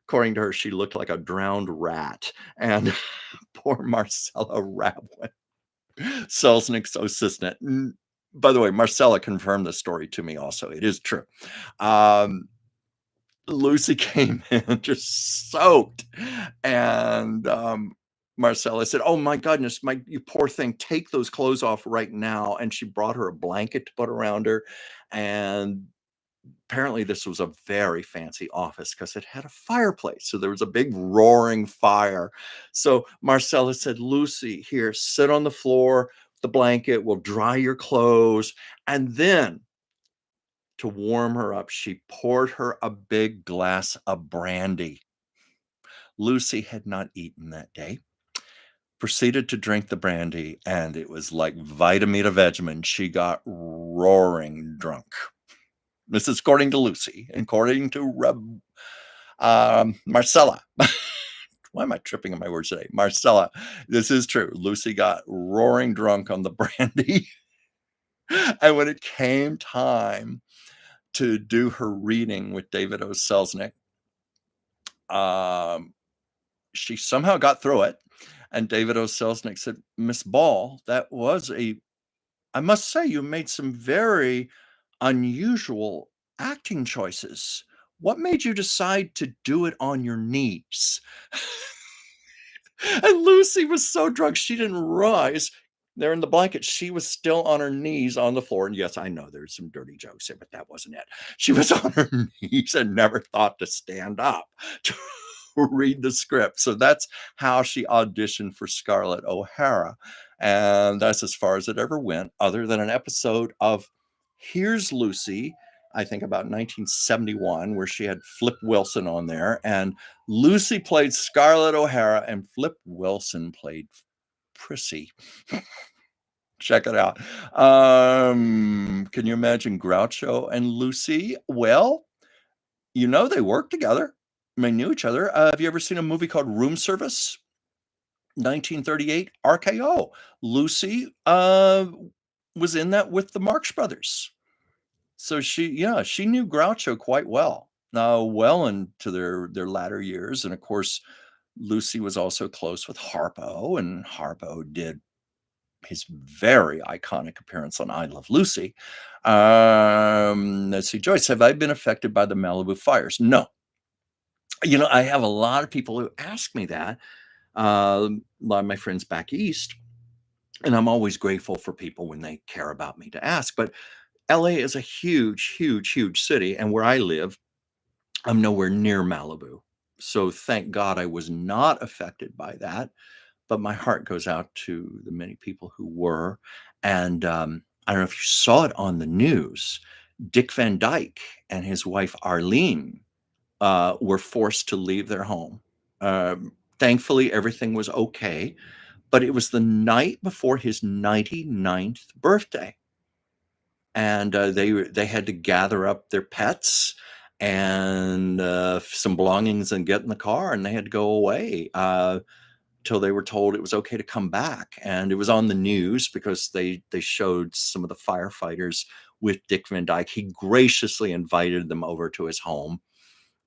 according to her, she looked like a drowned rat. And poor Marcella Rabwin, Selznick's assistant. By the way, Marcella confirmed the story to me also. It is true. Lucy came in just soaked. And Marcella said, "Oh my goodness, you poor thing, take those clothes off right now." And she brought her a blanket to put around her. And apparently this was a very fancy office because it had a fireplace. So there was a big roaring fire. So Marcella said, "Lucy, here, sit on the floor, the blanket will dry your clothes." And then to warm her up, she poured her a big glass of brandy. Lucy had not eaten that day, proceeded to drink the brandy, and it was like Vitamita Vegemin. She got roaring drunk. This is according to Lucy, according to Marcella. Why am I tripping on my words today? Marcella, this is true. Lucy got roaring drunk on the brandy. And when it came time to do her reading with David O. Selznick, she somehow got through it. And David O. Selznick said, "Miss Ball, I must say you made some very unusual acting choices. What made you decide to do it on your knees?" And Lucy was so drunk, she didn't rise. There in the blanket, she was still on her knees on the floor. And yes, I know there's some dirty jokes here, but that wasn't it. She was on her knees and never thought to stand up. read the script. So that's how she auditioned for Scarlett O'Hara. And that's as far as it ever went, other than an episode of Here's Lucy, I think about 1971, where she had Flip Wilson on there. And Lucy played Scarlett O'Hara, and Flip Wilson played Prissy. Check it out. Can you imagine Groucho and Lucy? Well, they worked together. They knew each other. Have you ever seen a movie called Room Service? 1938, RKO. Lucy was in that with the Marx Brothers. So she knew Groucho quite well. Well into their latter years. And of course, Lucy was also close with Harpo, and Harpo did his very iconic appearance on I Love Lucy. Let's see, Joyce, have I been affected by the Malibu fires? No. I have a lot of people who ask me that. A lot of my friends back east, and I'm always grateful for people when they care about me to ask. But LA is a huge, huge, huge city, and where I live, I'm nowhere near Malibu. So thank God I was not affected by that. But my heart goes out to the many people who were. And I don't know if you saw it on the news. Dick Van Dyke and his wife Arlene were forced to leave their home. Thankfully, everything was okay. But it was the night before his 99th birthday. And they had to gather up their pets and some belongings and get in the car, and they had to go away till they were told it was okay to come back. And it was on the news because they showed some of the firefighters with Dick Van Dyke. He graciously invited them over to his home,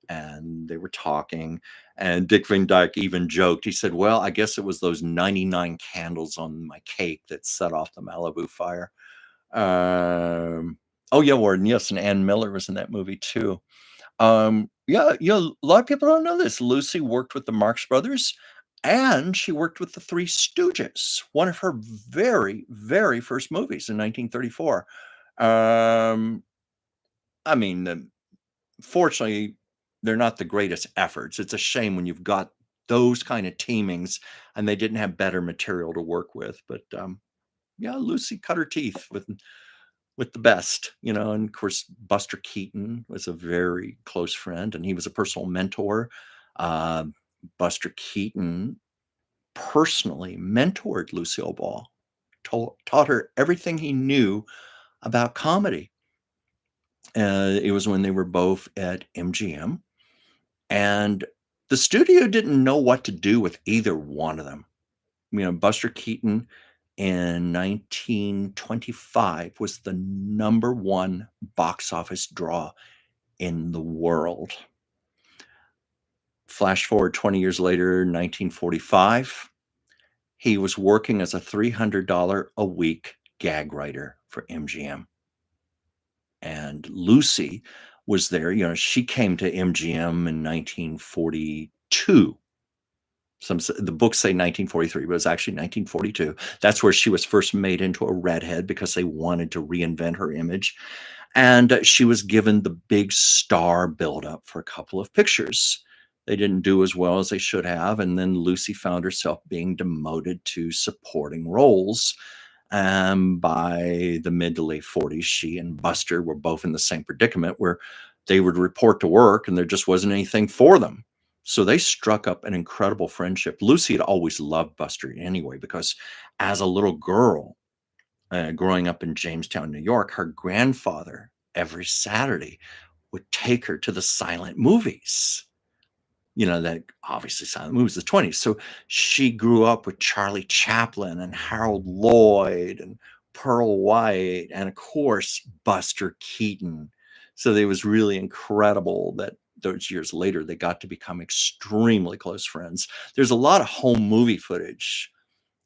and they were talking. And Dick Van Dyke even joked. He said, well, I guess it was those 99 candles on my cake that set off the Malibu fire. Oh yeah, Warden, yes, and Ann Miller was in that movie too. Yeah, a lot of people don't know this. Lucy worked with the Marx Brothers, and she worked with the Three Stooges, one of her very, very first movies in 1934. I mean, fortunately, they're not the greatest efforts. It's a shame when you've got those kind of teamings and they didn't have better material to work with. But yeah, Lucy cut her teeth with the best, and of course, Buster Keaton was a very close friend, and he was a personal mentor. Uh, Buster Keaton personally mentored Lucille Ball, taught her everything he knew about comedy. It was when they were both at MGM, and the studio didn't know what to do with either one of them. Buster Keaton in 1925 was the number one box office draw in the world. Flash forward 20 years later, 1945, he was working as a $300 a week gag writer for MGM. And Lucy was there. She came to MGM in 1942. The books say 1943, but it's actually 1942. That's where she was first made into a redhead because they wanted to reinvent her image. And she was given the big star buildup for a couple of pictures. They didn't do as well as they should have. And then Lucy found herself being demoted to supporting roles. By the mid to late 40s, she and Buster were both in the same predicament where they would report to work and there just wasn't anything for them. So they struck up an incredible friendship. Lucy had always loved Buster anyway, because as a little girl, growing up in Jamestown, New York, her grandfather every Saturday would take her to the silent movies. That obviously silent movies, the 20s. So she grew up with Charlie Chaplin and Harold Lloyd and Pearl White and, of course, Buster Keaton. So it was really incredible that those years later, they got to become extremely close friends. There's a lot of home movie footage,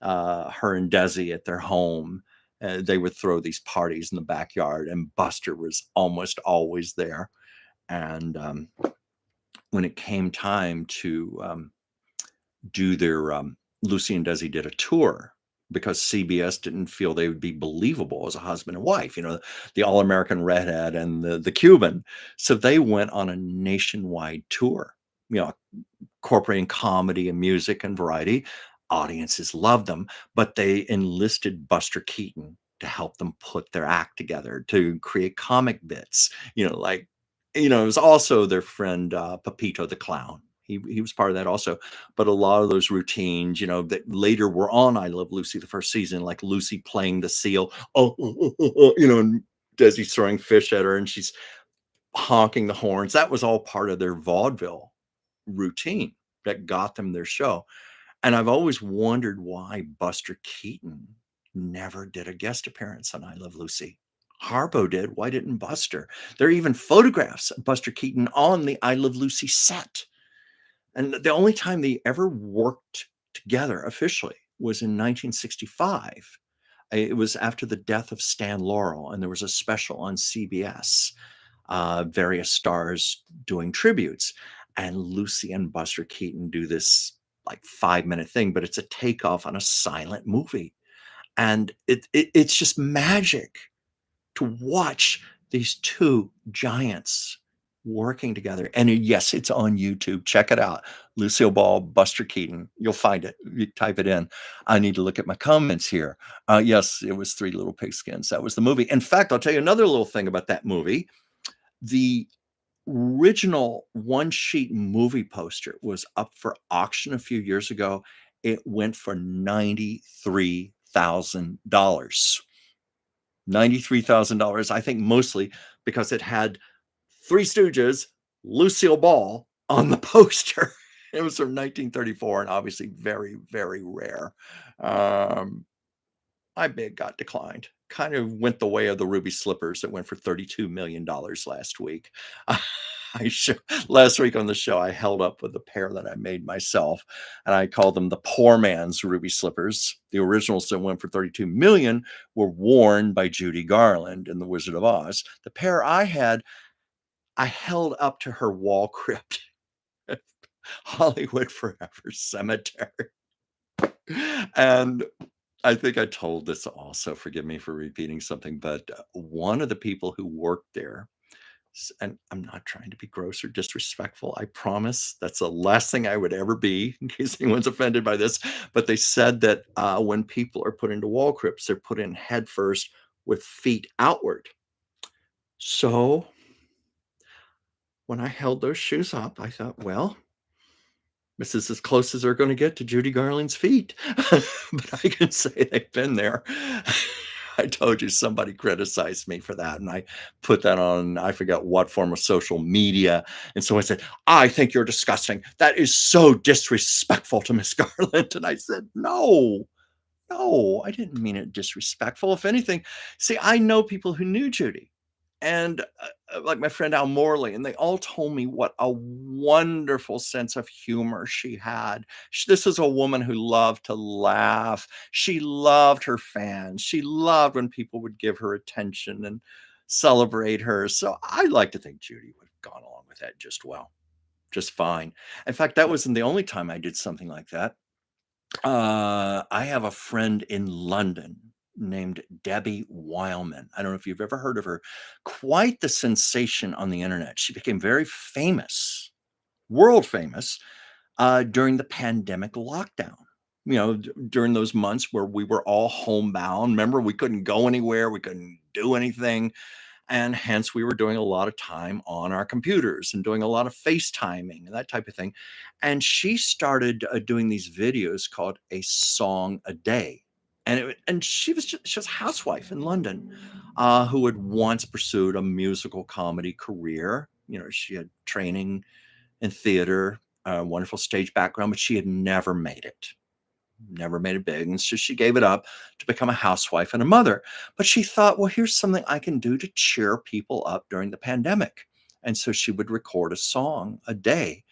her and Desi at their home. They would throw these parties in the backyard, and Buster was almost always there. And when it came time to do their Lucy and Desi did a tour because CBS didn't feel they would be believable as a husband and wife, the all-American redhead and the Cuban. So they went on a nationwide tour, incorporating comedy and music and variety. Audiences loved them, but they enlisted Buster Keaton to help them put their act together, to create comic bits, like, it was also their friend, Pepito the Clown. He was part of that also, but a lot of those routines, that later were on I Love Lucy, the first season, like Lucy playing the seal, and Desi throwing fish at her, and she's honking the horns. That was all part of their vaudeville routine that got them their show. And I've always wondered why Buster Keaton never did a guest appearance on I Love Lucy. Harpo did. Why didn't Buster? There are even photographs of Buster Keaton on the I Love Lucy set. And the only time they ever worked together officially was in 1965. It was after the death of Stan Laurel, and there was a special on CBS, various stars doing tributes. And Lucy and Buster Keaton do this like 5-minute thing, but it's a takeoff on a silent movie. And it's just magic to watch these two giants working together. And yes, it's on YouTube. Check it out. Lucille Ball, Buster Keaton. You'll find it. You type it in. I need to look at my comments here. Yes, it was Three Little Pigskins. That was the movie. In fact, I'll tell you another little thing about that movie. The original one sheet movie poster was up for auction a few years ago. It went for $93,000. $93,000, I think mostly because it had Three Stooges, Lucille Ball on the poster. It was from 1934 and obviously very, very rare. My bid got declined. Kind of went the way of the ruby slippers that went for $32 million last week. Last week on the show, I held up with a pair that I made myself, and I called them the poor man's ruby slippers. The originals that went for 32 million were worn by Judy Garland in The Wizard of Oz. The pair I had, I held up to her wall crypt at Hollywood Forever Cemetery. And I think I told this also, forgive me for repeating something, but one of the people who worked there, and I'm not trying to be gross or disrespectful, I promise that's the last thing I would ever be, in case anyone's offended by this, but they said that when people are put into wall crypts, they're put in head first with feet outward. So when I held those shoes up, I thought, well, this is as close as they're going to get to Judy Garland's feet. But I can say they've been there. I told you somebody criticized me for that. And I put that on, I forget what form of social media. And someone said, I think you're disgusting. That is so disrespectful to Miss Garland. And I said, no, I didn't mean it disrespectful. If anything, see, I know people who knew Judy and like my friend Al Morley, and they all told me what a wonderful sense of humor she had. This is a woman who loved to laugh. She loved her fans. She loved when people would give her attention and celebrate her. So I like to think Judy would have gone along with that just well, just fine. In fact, that wasn't the only time I did something like that. I have a friend in London named Debbie Wileman. I don't know if you've ever heard of her. Quite the sensation on the internet. She became very famous, world famous, during the pandemic lockdown. During those months where we were all homebound. Remember, we couldn't go anywhere, we couldn't do anything. And hence, we were doing a lot of time on our computers and doing a lot of FaceTiming and that type of thing. And she started doing these videos called A Song a Day. And she was a housewife in London who had once pursued a musical comedy career. She had training in theater, a wonderful stage background, but she had never made it big. And so she gave it up to become a housewife and a mother. But she thought, well, here's something I can do to cheer people up during the pandemic. And so she would record a song a day.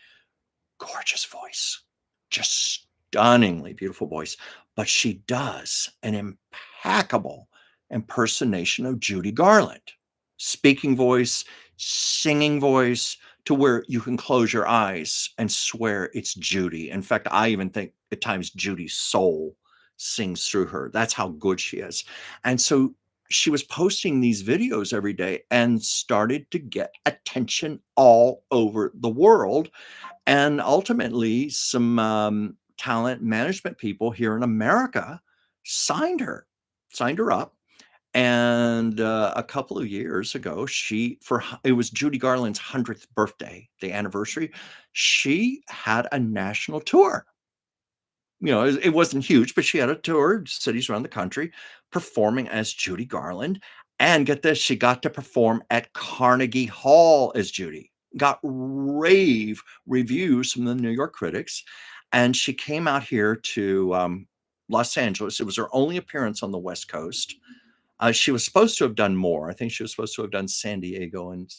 Gorgeous voice, just stunningly beautiful voice. But she does an impeccable impersonation of Judy Garland. Speaking voice, singing voice, to where you can close your eyes and swear it's Judy. In fact, I even think at times Judy's soul sings through her. That's how good she is. And so she was posting these videos every day and started to get attention all over the world. And ultimately, some talent management people here in America signed her, signed her up. And a couple of years ago, it was Judy Garland's 100th birthday, the anniversary. She had a national tour. It wasn't huge, but she had a tour, cities around the country, performing as Judy Garland. And get this, she got to perform at Carnegie Hall as Judy. Got rave reviews from the New York critics. And she came out here to Los Angeles. It was her only appearance on the West Coast. She was supposed to have done more. I think she was supposed to have done San Diego and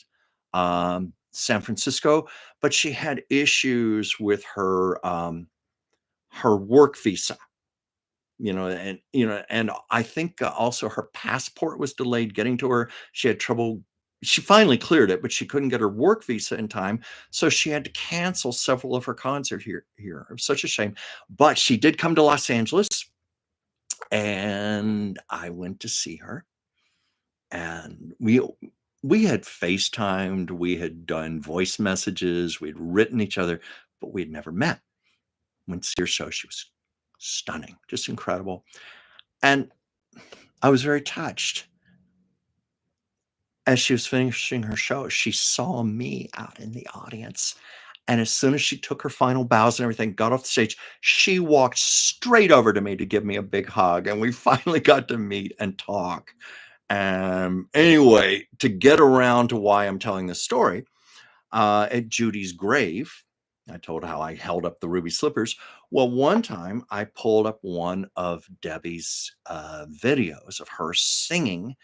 San Francisco, but she had issues with her work visa, and I think also her passport was delayed getting to her. She had trouble. She finally cleared it, but she couldn't get her work visa in time, so she had to cancel several of her concerts here. Here, it was such a shame. But she did come to Los Angeles, and I went to see her. And we had FaceTimed, we had done voice messages, we'd written each other, but we'd never met. Went to see her show. She was stunning, just incredible. And I was very touched. As she was finishing her show, she saw me out in the audience. And as soon as she took her final bows and everything, got off the stage, she walked straight over to me to give me a big hug. And we finally got to meet and talk. Anyway, to get around to why I'm telling this story, at Judy's grave, I told how I held up the ruby slippers. Well, one time I pulled up one of Debbie's videos of her singing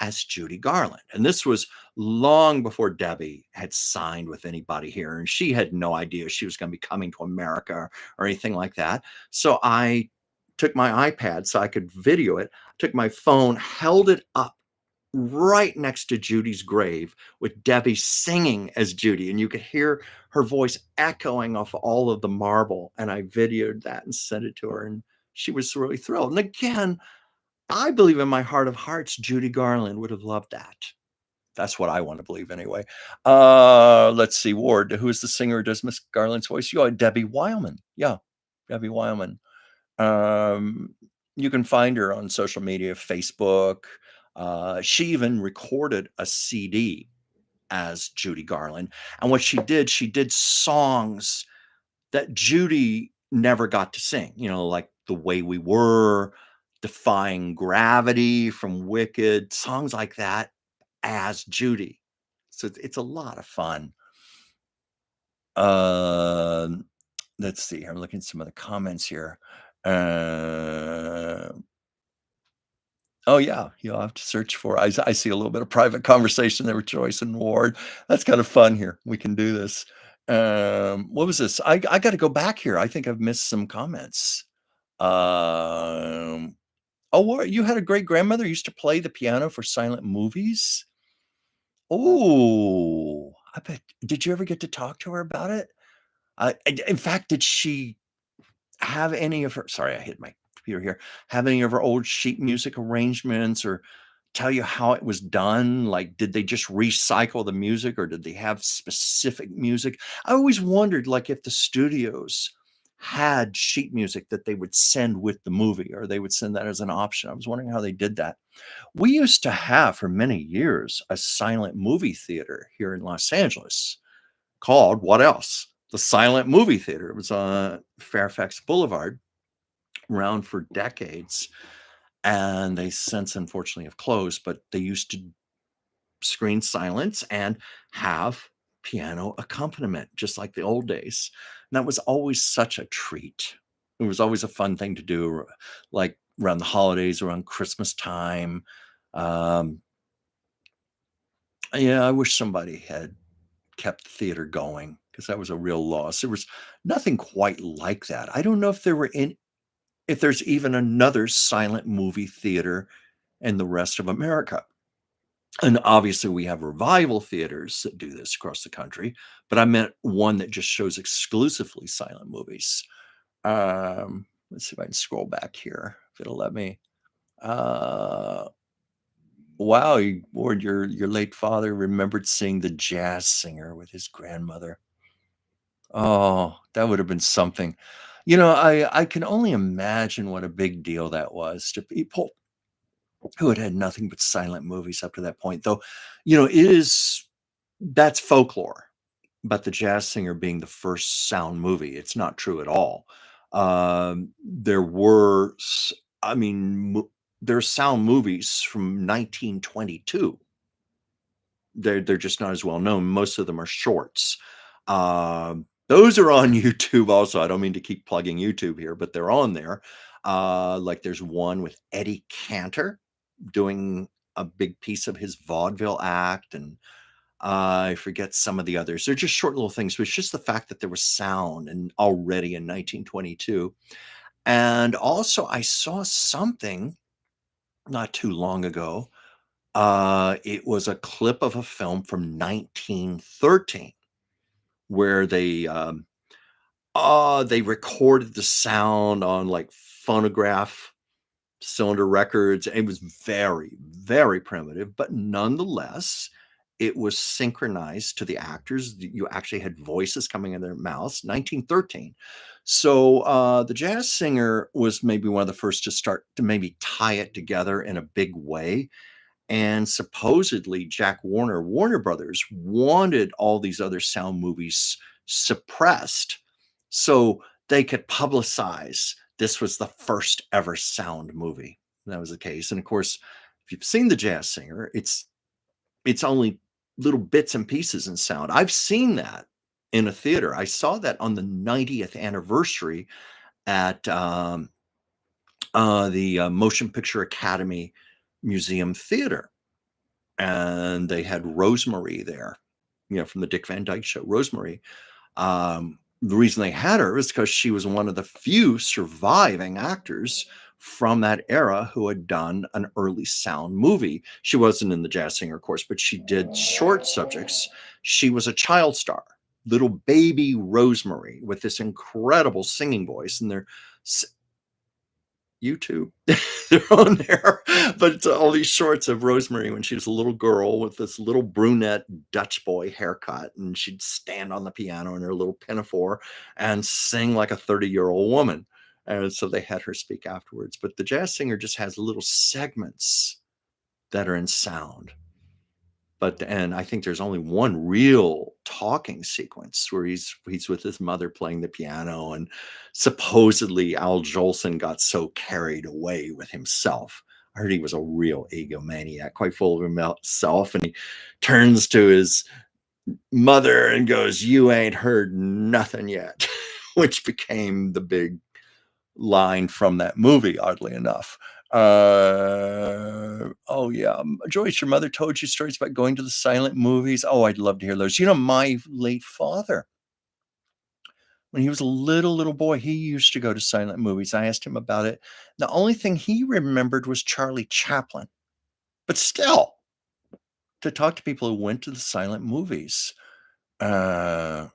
as Judy Garland. And this was long before Debbie had signed with anybody here. And she had no idea she was going to be coming to America or anything like that. So I took my iPad so I could video it, took my phone, held it up right next to Judy's grave with Debbie singing as Judy. And you could hear her voice echoing off all of the marble. And I videoed that and sent it to her. And she was really thrilled. And again, I believe in my heart of hearts, Judy Garland would have loved that. That's what I want to believe anyway. Let's see, Ward, who is the singer who does Miss Garland's voice? You are Debbie Wyman. Yeah, Debbie Wyman. Um, you can find her on social media, Facebook. She even recorded a CD as Judy Garland. And what she did songs that Judy never got to sing, like The Way We Were, Defying Gravity from Wicked, songs like that as Judy. So it's a lot of fun. Um, let's see. I'm looking at some of the comments here. Uh, oh yeah, you'll have to search for. I see a little bit of private conversation there with Joyce and Ward. That's kind of fun here. We can do this. What was this? I got to go back here. I think I've missed some comments. Um, oh, what? You had a great grandmother used to play the piano for silent movies. Oh, I bet. Did you ever get to talk to her about it? In fact, did she have any of her sorry, I hit my computer here. Have any of her old sheet music arrangements or tell you how it was done? Like, did they just recycle the music or did they have specific music? I always wondered, like, if the studios had sheet music that they would send with the movie or they would send that as an option. I was wondering how they did that. We used to have for many years a silent movie theater here in Los Angeles called what else? The Silent Movie Theater. It was on Fairfax Boulevard, around for decades. And they since unfortunately have closed, but they used to screen silence and have piano accompaniment, just like the old days. And that was always such a treat. It was always a fun thing to do, like around the holidays, around Christmas time. Um, yeah, I wish somebody had kept the theater going because that was a real loss. There was nothing quite like that. I don't know if there's even another silent movie theater in the rest of America. And obviously we have revival theaters that do this across the country, but I meant one that just shows exclusively silent movies. Let's see if I can scroll back here if it'll let me. Uh, Wow, or your late father remembered seeing the jazz singer with his grandmother. Oh, that would have been something. I can only imagine what a big deal that was to people who had had nothing but silent movies up to that point. Though, it is that's folklore. But the jazz singer being the first sound movie, it's not true at all. There were, I mean, there's sound movies from 1922. They're just not as well known. Most of them are shorts. Those are on YouTube also. I don't mean to keep plugging YouTube here, but they're on there. Like there's one with Eddie Cantor doing a big piece of his vaudeville act, and I forget some of the others. They're just short little things, but it's just the fact that there was sound and already in 1922. And also I saw something not too long ago. It was a clip of a film from 1913 where they recorded the sound on like phonograph cylinder records. It was very, very primitive, but nonetheless, it was synchronized to the actors. You actually had voices coming in their mouths. 1913. So the jazz singer was maybe one of the first to start to maybe tie it together in a big way. And supposedly, Warner Brothers wanted all these other sound movies suppressed so they could publicize this was the first ever sound movie. That was the case. And of course, if you've seen The Jazz Singer, it's only little bits and pieces in sound. I've seen that in a theater. I saw that on the 90th anniversary at the Motion Picture Academy Museum Theater, and they had Rosemary there, from the Dick Van Dyke Show. Rosemary. The reason they had her is because she was one of the few surviving actors from that era who had done an early sound movie. She wasn't in The Jazz Singer, of course, but she did short subjects. She was a child star, little baby Rosemary, with this incredible singing voice. And they're YouTube. They're on there. But it's all these shorts of Rosemary when she was a little girl with this little brunette Dutch boy haircut. And she'd stand on the piano in her little pinafore and sing like a 30-year-old woman. And so they had her speak afterwards. But the jazz singer just has little segments that are in sound. And I think there's only one real talking sequence where he's with his mother playing the piano, and supposedly Al Jolson got so carried away with himself. I heard he was a real egomaniac, quite full of himself, and he turns to his mother and goes, "You ain't heard nothing yet," which became the big line from that movie, oddly enough. Oh yeah, Joyce, your mother told you stories about going to the silent movies. Oh, I'd love to hear those. My late father, when he was a little boy, he used to go to silent movies. I asked him about it. The only thing he remembered was Charlie Chaplin, but still, to talk to people who went to the silent movies, uh,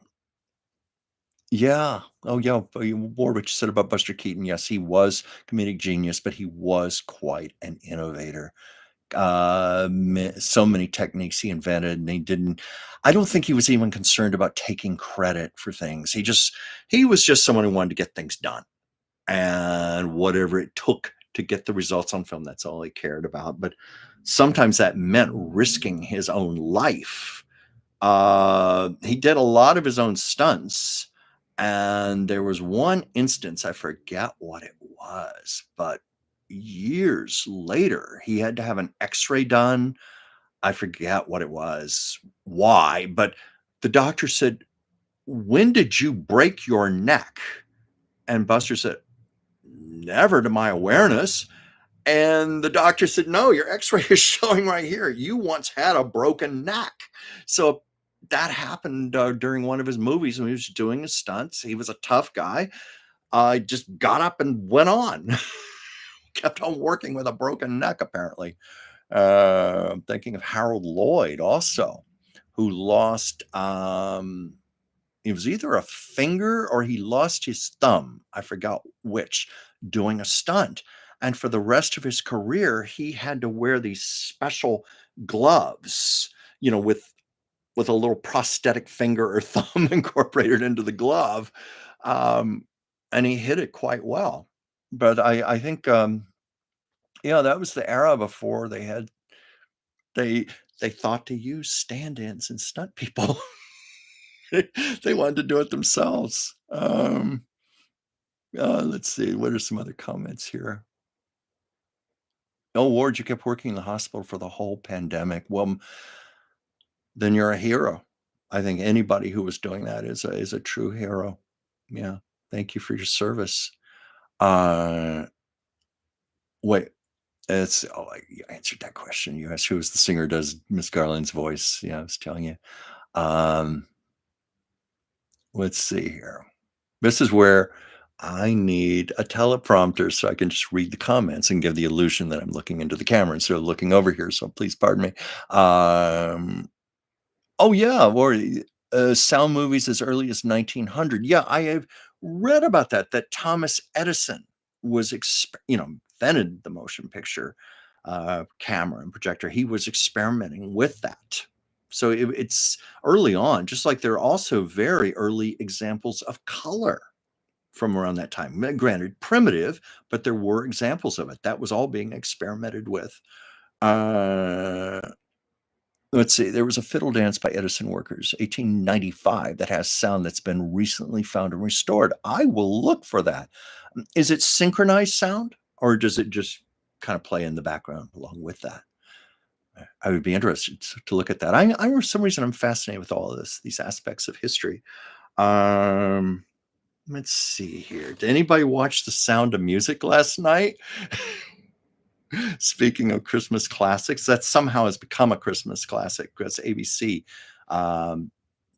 yeah. Oh, yeah. Ward, what you said about Buster Keaton. Yes, he was comedic genius, but he was quite an innovator. So many techniques he invented, and I don't think he was even concerned about taking credit for things. He was just someone who wanted to get things done, and whatever it took to get the results on film, that's all he cared about. But sometimes that meant risking his own life. He did a lot of his own stunts, and there was one instance, I forget what it was, but years later, he had to have an x-ray done. I forget what it was, why, but the doctor said, "When did you break your neck?" And Buster said, "Never to my awareness." And the doctor said, "No, your x-ray is showing right here. You once had a broken neck." So that happened during one of his movies when he was doing his stunts. He was a tough guy. Just got up and went on. Kept on working with a broken neck, apparently. I'm thinking of Harold Lloyd also, who lost, it was either a finger or he lost his thumb. I forgot which, doing a stunt. and for the rest of his career, he had to wear these special gloves, with a little prosthetic finger or thumb incorporated into the glove, um, and he hit it quite well. But I think, yeah, that was the era before they they thought to use stand-ins and stunt people. They wanted to do it themselves. Let's see, what are some other comments here? "Oh, Ward, you kept working in the hospital for the whole pandemic." Well, then you're a hero. I think anybody who was doing that is a true hero. Yeah. Thank you for your service. Uh, wait, you answered that question. You asked who was the singer who does Miss Garland's voice. Yeah, I was telling you. Um, let's see here. This is where I need a teleprompter so I can just read the comments and give the illusion that I'm looking into the camera instead of looking over here. So please pardon me. Oh, yeah, or, sound movies as early as 1900. Yeah, I have read about that Thomas Edison was invented the motion picture, camera and projector. He was experimenting with that. So it's early on, just like there are also very early examples of color from around that time. Granted, primitive, but there were examples of it. That was all being experimented with. Uh Let's see, there was a fiddle dance by Edison workers, 1895, that has sound that's been recently found and restored. I will look for that. Is it synchronized sound, or does it just kind of play in the background along with that? I would be interested to look at that. For some reason, I'm fascinated with all of these aspects of history. Um, let's see here. Did anybody watch The Sound of Music last night? Speaking of Christmas classics, that somehow has become a Christmas classic because ABC um,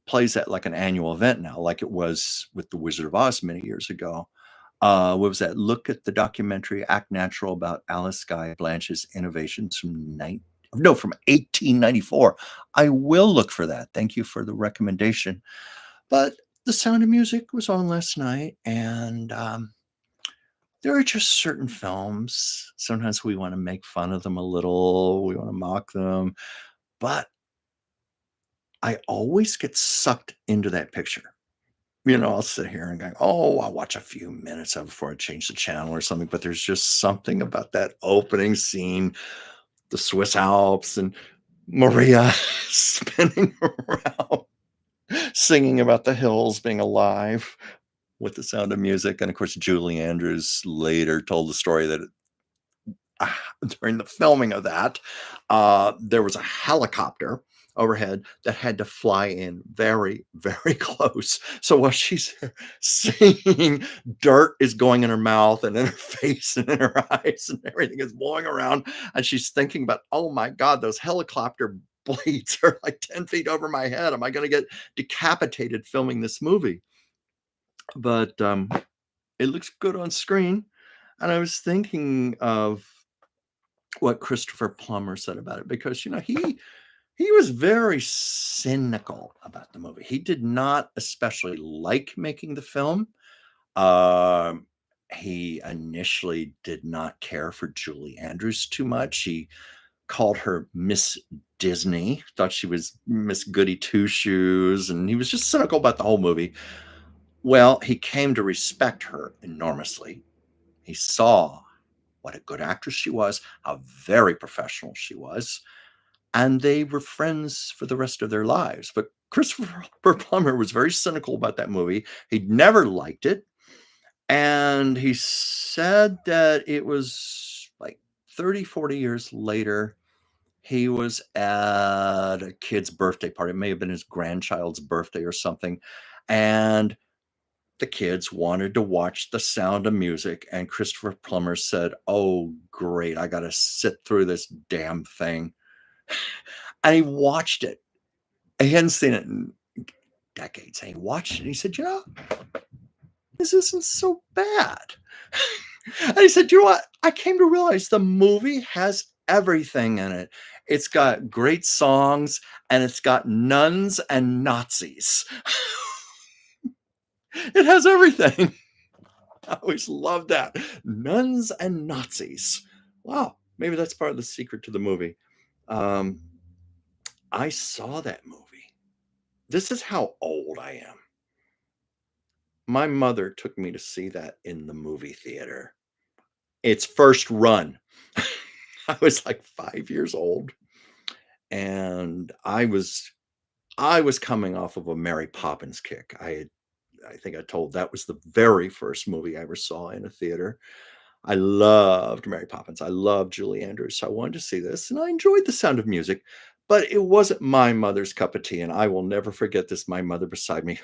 plays that like an annual event now, like it was with The Wizard of Oz many years ago. What was that? Look at the documentary Act Natural about Alice Guy Blanche's innovations from 1894. I will look for that. Thank you for the recommendation. But The Sound of Music was on last night, and there are just certain films. Sometimes we want to make fun of them a little, we want to mock them, but I always get sucked into that picture. I'll sit here and go, oh, I'll watch a few minutes of it before I change the channel or something. But there's just something about that opening scene, the Swiss Alps and Maria spinning around, singing about the hills being alive with The Sound of Music. And of course, Julie Andrews later told the story that during the filming of that, there was a helicopter overhead that had to fly in very, very close. So while she's singing, dirt is going in her mouth and in her face and in her eyes, and everything is blowing around. And she's thinking about, oh my God, those helicopter blades are like 10 feet over my head. Am I going to get decapitated filming this movie? But it looks good on screen. And I was thinking of what Christopher Plummer said about it, because he was very cynical about the movie. He did not especially like making the film. Um, he initially did not care for Julie Andrews too much. He called her Miss Disney, thought she was Miss Goody Two Shoes, and he was just cynical about the whole movie. Well, he came to respect her enormously. He saw what a good actress she was, how very professional she was, and they were friends for the rest of their lives. But Christopher Plummer was very cynical about that movie. He'd never liked it, and he said that it was like 30, 40 years later, he was at a kid's birthday party. It may have been his grandchild's birthday or something, and the kids wanted to watch The Sound of Music, and Christopher Plummer said, "Oh, great, I gotta sit through this damn thing." And he watched it. He hadn't seen it in decades, and he watched it, and he said, this isn't so bad. And he said, you know what? I came to realize the movie has everything in it. It's got great songs, and it's got nuns and Nazis. It has everything. I always loved that. Nuns and Nazis. Wow, maybe that's part of the secret to the movie. Um, I saw that movie. This is how old I am. My mother took me to see that in the movie theater. Its first run. I was like 5 years old, and I was coming off of a Mary Poppins kick. I think I told that was the very first movie I ever saw in a theater. I loved Mary Poppins. I loved Julie Andrews. So I wanted to see this, and I enjoyed The Sound of Music, but it wasn't my mother's cup of tea. And I will never forget this. My mother beside me,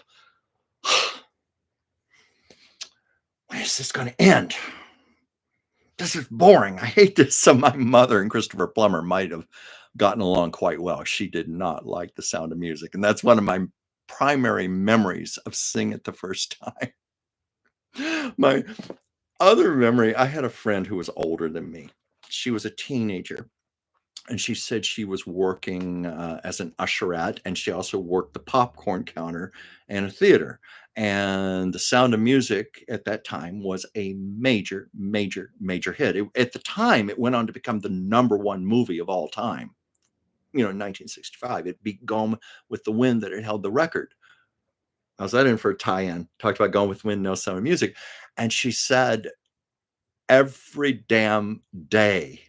when is this going to end? This is boring. I hate this. So my mother and Christopher Plummer might have gotten along quite well. She did not like The Sound of Music. And that's one of my primary memories of seeing it the first time. My other memory, I had a friend who was older than me. She was a teenager, and she said she was working as an usherette, and she also worked the popcorn counter in a theater. And The Sound of Music at that time was a major, major, major hit. At the time, it went on to become the number one movie of all time. In 1965, it beat Gone with the Wind that it held the record. I was that in for a tie-in. Talked about Gone with the Wind, No Sound of Music, and she said every damn day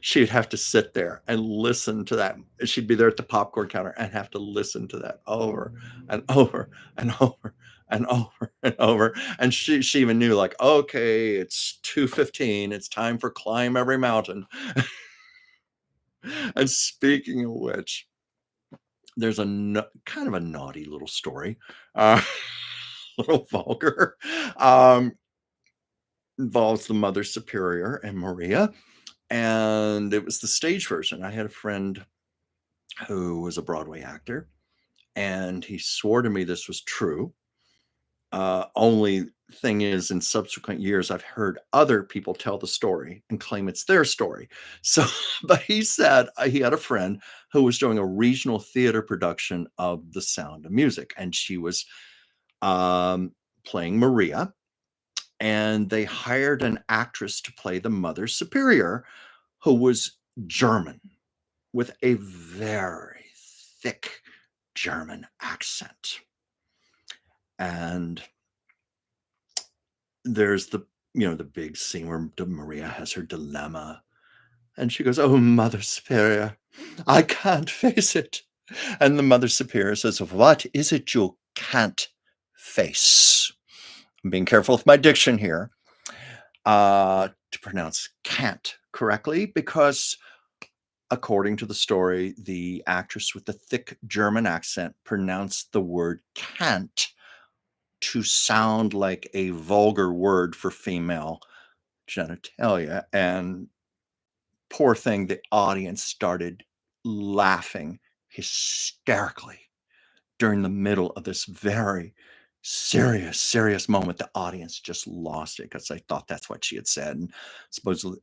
she'd have to sit there and listen to that. She'd be there at the popcorn counter and have to listen to that over and over and over and over and over. And she even knew, like, okay, it's 2:15. It's time for Climb Every Mountain. And speaking of which, there's kind of a naughty little story, uh, a little vulgar. Um, Involves the Mother Superior and Maria, and it was the stage version. I had a friend who was a Broadway actor, and he swore to me this was true. Only thing is, in subsequent years, I've heard other people tell the story and claim it's their story. So, but he said he had a friend who was doing a regional theater production of The Sound of Music, and she was um, playing Maria, and they hired an actress to play the Mother Superior, who was German with a very thick German accent. And there's the big scene where Maria has her dilemma, and she goes, "Oh, Mother Superior, I can't face it." And the Mother Superior says, "What is it you can't face?" I'm being careful with my diction here to pronounce can't correctly, because according to the story, the actress with the thick German accent pronounced the word can't to sound like a vulgar word for female genitalia. And poor thing, the audience started laughing hysterically during the middle of this very serious, serious moment. The audience just lost it because they thought that's what she had said. And supposedly,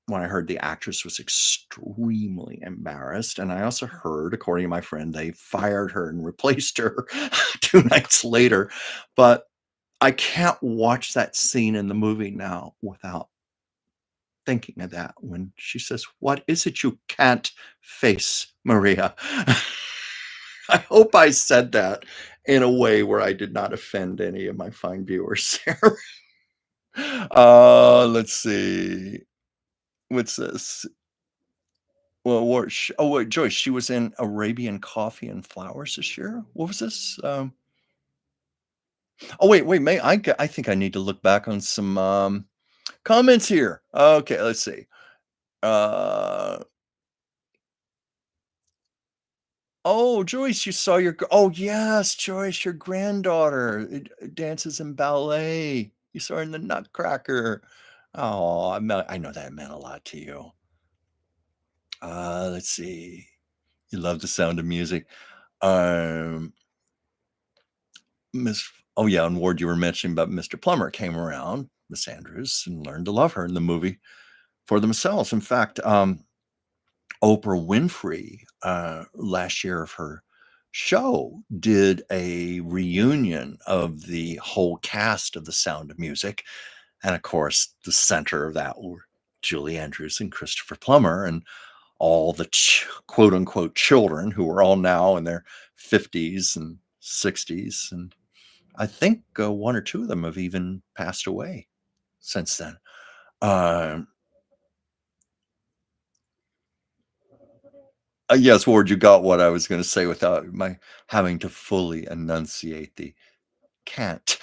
when I heard, the actress was extremely embarrassed. And I also heard, according to my friend, they fired her and replaced her 2 nights later. But I can't watch that scene in the movie now without thinking of that when she says, "What is it you can't face, Maria?" I hope I said that in a way where I did not offend any of my fine viewers there. Let's see. What's this? Well, oh wait, Joyce, she was in Arabian Coffee and Flowers this year. What was this? Oh wait, May I think I need to look back on some comments here. Okay, let's see. Uh, oh, Joyce, you saw oh yes, Joyce, your granddaughter dances in ballet. You saw her in the Nutcracker. Oh, I know that meant a lot to you. Let's see. You love The Sound of Music. Um, Miss Oh yeah, and Ward, you were mentioning about Mr. Plummer came around, Miss Andrews, and learned to love her in the movie for themselves. In fact, Oprah Winfrey, last year of her show did a reunion of the whole cast of The Sound of Music. And of course, the center of that were Julie Andrews and Christopher Plummer and all the quote unquote children who are all now in their 50s and 60s. And I think one or two of them have even passed away since then. Um, yes, Ward, you got what I was going to say without my having to fully enunciate the can't.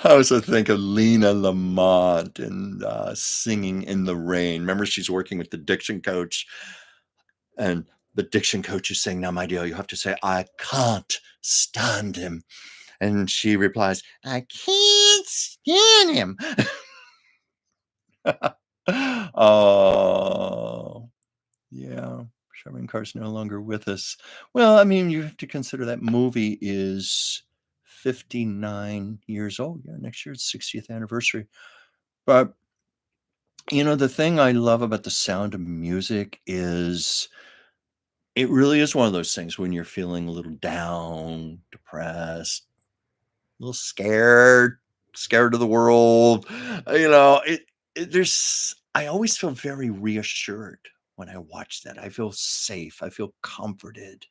I also think of Lena Lamont and Singing in the Rain. Remember, she's working with the diction coach, and the diction coach is saying, "Now, my dear, you have to say, I can't stand him." And she replies, "I can't stand him." Oh, yeah. Sherman Carr's no longer with us. Well, I mean, you have to consider that movie is 59 years old. Yeah, next year it's 60th anniversary. But the thing I love about The Sound of Music is it really is one of those things when you're feeling a little down, depressed, a little scared of the world. I always feel very reassured when I watch that. I feel safe. I feel comforted.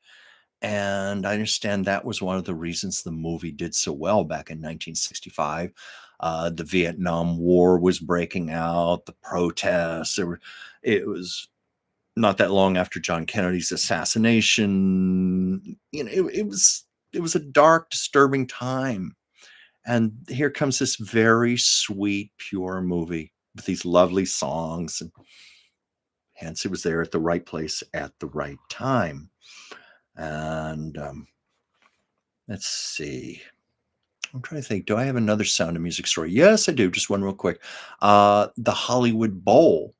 And I understand that was one of the reasons the movie did so well back in 1965. The Vietnam War was breaking out, the protests. It was not that long after John Kennedy's assassination. It was a dark, disturbing time. And here comes this very sweet, pure movie with these lovely songs. And hence, it was there at the right place at the right time. And let's see. I'm trying to think. Do I have another Sound of Music story? Yes, I do. Just one real quick. The Hollywood Bowl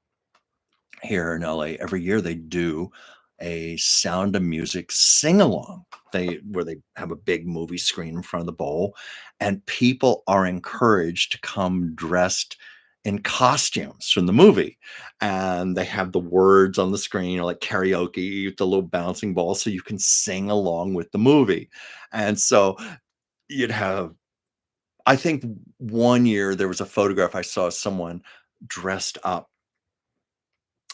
here in LA, every year they do a Sound of Music sing along. Where they have a big movie screen in front of the bowl, and people are encouraged to come dressed in costumes from the movie, and they have the words on the screen, like karaoke with the little bouncing ball, so you can sing along with the movie. And so you'd have, I think one year there was a photograph I saw of someone dressed up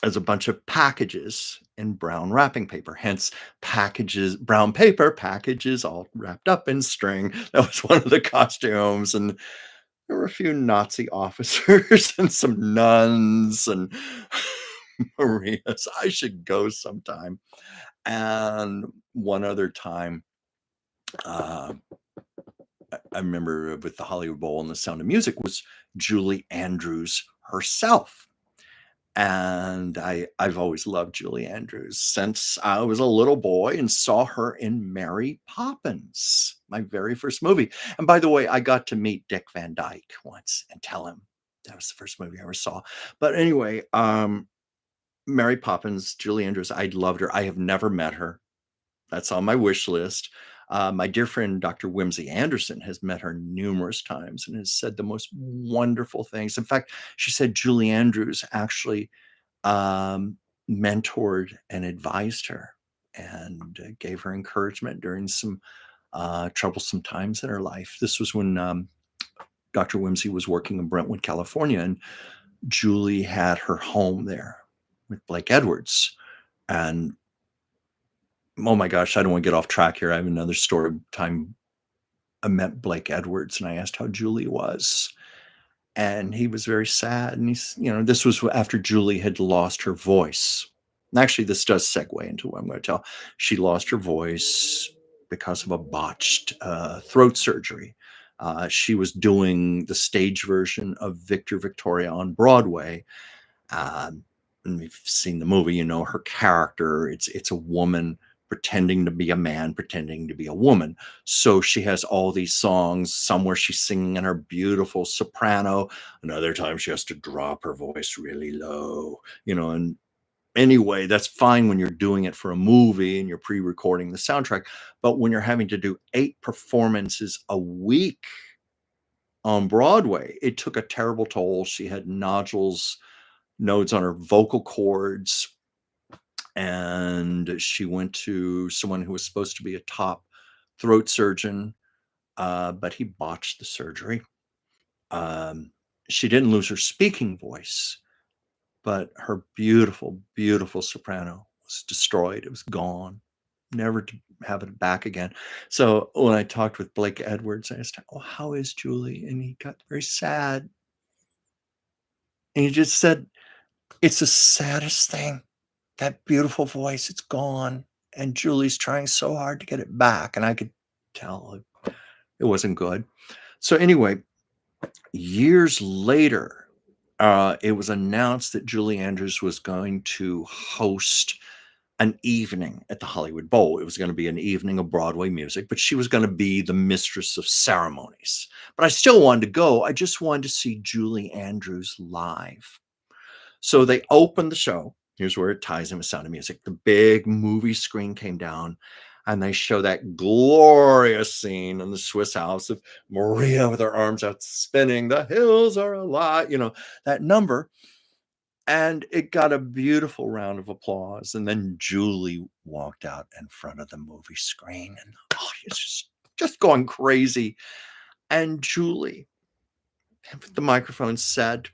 as a bunch of packages in brown wrapping paper, hence packages, brown paper packages all wrapped up in string. That was one of the costumes. And there were a few Nazi officers and some nuns and Marias. I should go sometime. And one other time, uh, I remember with the Hollywood Bowl and the Sound of Music was Julie Andrews herself. And I've always loved Julie Andrews since I was a little boy and saw her in Mary Poppins, my very first movie. And by the way, I got to meet Dick Van Dyke once and tell him that was the first movie I ever saw. But anyway, Mary Poppins, Julie Andrews, I loved her. I have never met her. That's on my wish list. My dear friend, Dr. Whimsy Anderson, has met her numerous times and has said the most wonderful things. In fact, she said Julie Andrews actually um, mentored and advised her and gave her encouragement during some troublesome times in her life. This was when Dr. Whimsy was working in Brentwood, California, and Julie had her home there with Blake Edwards. And oh my gosh, I don't want to get off track here. I have another story time I met Blake Edwards and I asked how Julie was. And he was very sad. And this was after Julie had lost her voice. And actually, this does segue into what I'm going to tell. She lost her voice because of a botched throat surgery. She was doing the stage version of Victor Victoria on Broadway. And we've seen the movie, her character. It's a woman pretending to be a man, pretending to be a woman. So she has all these songs. Somewhere she's singing in her beautiful soprano. Another time she has to drop her voice really low, and anyway, that's fine when you're doing it for a movie and you're pre-recording the soundtrack. But when you're having to do 8 performances a week on Broadway, it took a terrible toll. She had nodes on her vocal cords. and she went to someone who was supposed to be a top throat surgeon, but he botched the surgery. Um, she didn't lose her speaking voice, but her beautiful, beautiful soprano was destroyed. It was gone, never to have it back again. So when I talked with Blake Edwards, I asked him, "Oh, how is Julie?" And he got very sad. And he just said, "It's the saddest thing. That beautiful voice, it's gone. And Julie's trying so hard to get it back." And I could tell it wasn't good. So anyway, years later, it was announced that Julie Andrews was going to host an evening at the Hollywood Bowl. It was going to be an evening of Broadway music, but she was going to be the mistress of ceremonies. But I still wanted to go. I just wanted to see Julie Andrews live. So they opened the show. Here's where it ties in with Sound of Music. The big movie screen came down, and they show that glorious scene in the Swiss house of Maria with her arms out spinning, "The hills are alive," that number. And it got a beautiful round of applause. And then Julie walked out in front of the movie screen, and the audience just going crazy. And Julie, with the microphone, said,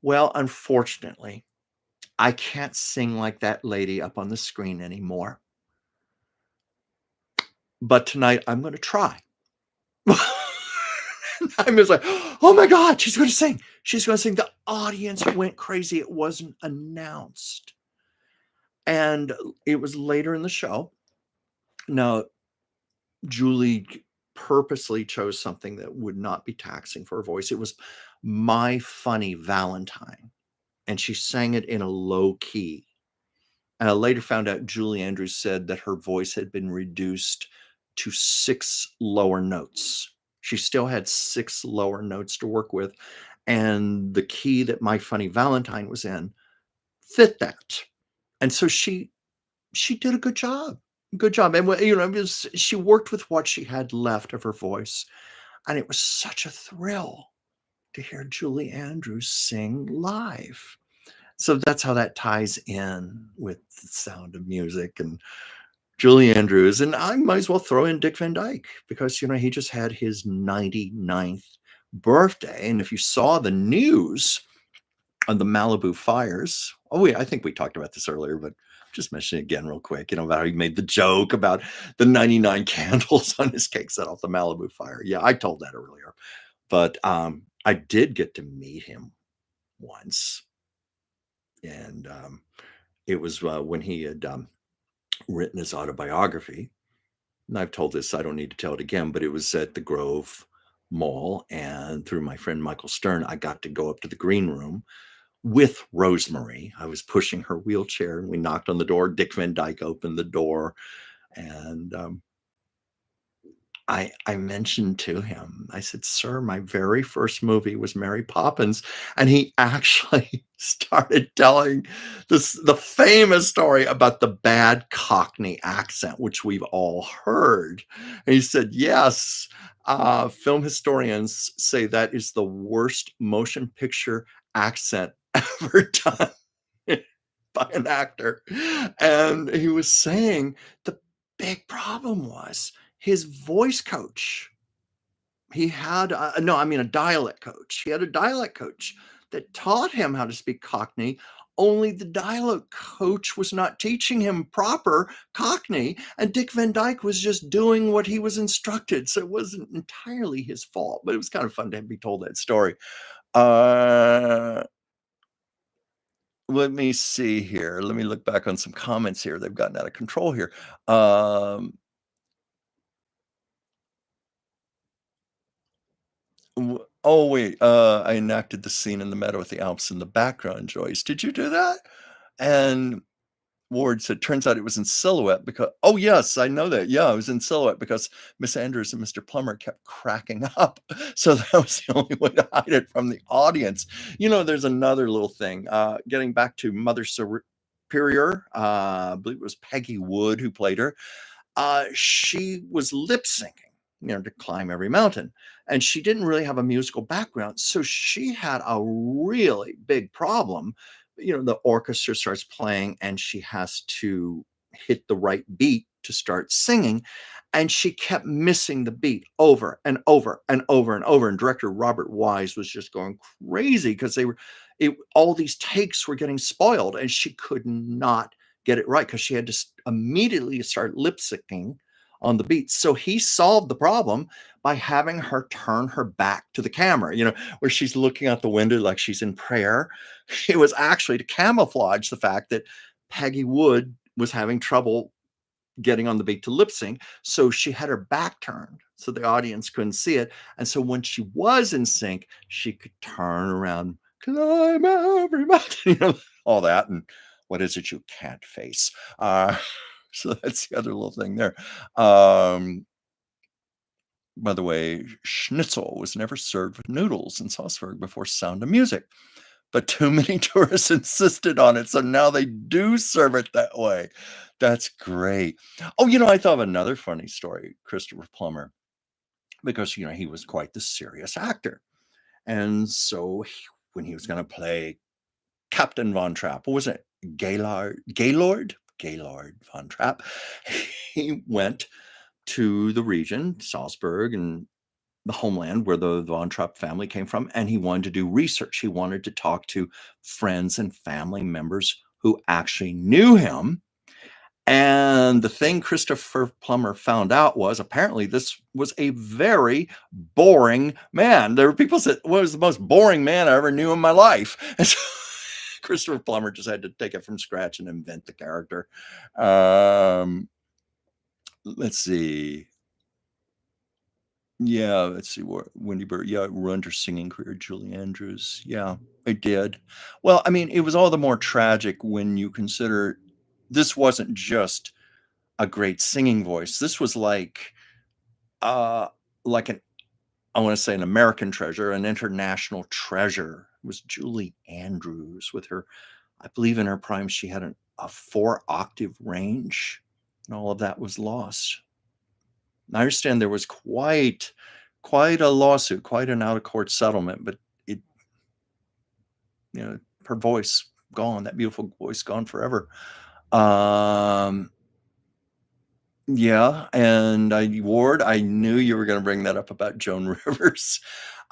"Well, unfortunately, I can't sing like that lady up on the screen anymore. But tonight I'm going to try." I was like, "Oh my God, she's going to sing. She's going to sing." The audience went crazy. It wasn't announced. And it was later in the show. Now, Julie purposely chose something that would not be taxing for her voice. It was "My Funny Valentine." And she sang it in a low key. And I later found out Julie Andrews said that her voice had been reduced to 6 lower notes. She still had 6 lower notes to work with, and the key that "My Funny Valentine" was in fit that. And so she did a good job. Good job. And it was, she worked with what she had left of her voice, and it was such a thrill to hear Julie Andrews sing live. So that's how that ties in with the Sound of Music and Julie Andrews. And I might as well throw in Dick Van Dyke because, he just had his 99th birthday. And if you saw the news on the Malibu fires, oh, yeah, I think we talked about this earlier, but just mention it again real quick, about how he made the joke about the 99 candles on his cake set off the Malibu fire. Yeah, I told that earlier. But I did get to meet him once. And it was when he had written his autobiography. And I've told this, I don't need to tell it again, but it was at the Grove Mall. And through my friend Michael Stern, I got to go up to the green room with Rosemary. I was pushing her wheelchair, and we knocked on the door. Dick Van Dyke opened the door. And I mentioned to him, I said, "Sir, my very first movie was Mary Poppins." And he actually started telling the famous story about the bad Cockney accent, which we've all heard. And he said, "Yes, film historians say that is the worst motion picture accent ever done by an actor." And he was saying the big problem was his voice coach. He had no, I mean a dialect coach. He had a dialect coach that taught him how to speak Cockney. Only the dialect coach was not teaching him proper Cockney, and Dick Van Dyke was just doing what he was instructed. So it wasn't entirely his fault, but it was kind of fun to be told that story. Uh, Let me see here. Let me look back on some comments here. They've gotten out of control here. Um, oh wait, I enacted the scene in the meadow with the Alps in the background, Joyce. Did you do that? And Ward said, "Turns out it was in silhouette because," oh yes, I know that. Yeah, it was in silhouette because Miss Andrews and Mr. Plummer kept cracking up. So that was the only way to hide it from the audience. There's another little thing. Getting back to Mother Superior, I believe it was Peggy Wood who played her. She was lip syncing, to Climb Every Mountain. And she didn't really have a musical background. So she had a really big problem the orchestra starts playing and she has to hit the right beat to start singing. And she kept missing the beat over and over and over and over. And director Robert Wise was just going crazy because all these takes were getting spoiled and she could not get it right because she had to immediately start lip syncing on the beat. So he solved the problem by having her turn her back to the camera, where she's looking out the window like she's in prayer. It was actually to camouflage the fact that Peggy Wood was having trouble getting on the beat to lip sync. So she had her back turned so the audience couldn't see it. And so when she was in sync, she could turn around, climb every mountain, all that. And what is it you can't face? So that's the other little thing there. By the way, schnitzel was never served with noodles in Salzburg before Sound of Music, but too many tourists insisted on it, so now they do serve it that way. That's great. Oh, I thought of another funny story, Christopher Plummer, because he was quite the serious actor, and so when he was going to play Captain Von Trapp, what was it, Gaylord Von Trapp, he went to the region, Salzburg, and the homeland where the Von Trapp family came from, and he wanted to do research. He wanted to talk to friends and family members who actually knew him. And the thing Christopher Plummer found out was apparently this was a very boring man. There were people said, "What was the most boring man I ever knew in my life?" And so Christopher Plummer just had to take it from scratch and invent the character. Let's see. Yeah, let's see what Wendy Bird. Yeah, ruined her singing career, Julie Andrews. Yeah, it did. Well, I mean, it was all the more tragic when you consider this wasn't just a great singing voice. This was uh like an I want to say an American treasure, an international treasure. It was Julie Andrews with her, I believe in her prime, she had a 4-octave range, and all of that was lost. I understand there was quite a lawsuit, quite an out of court settlement, but it, her voice gone, that beautiful voice gone forever. Um, yeah, and Ward, I knew you were going to bring that up about Joan Rivers.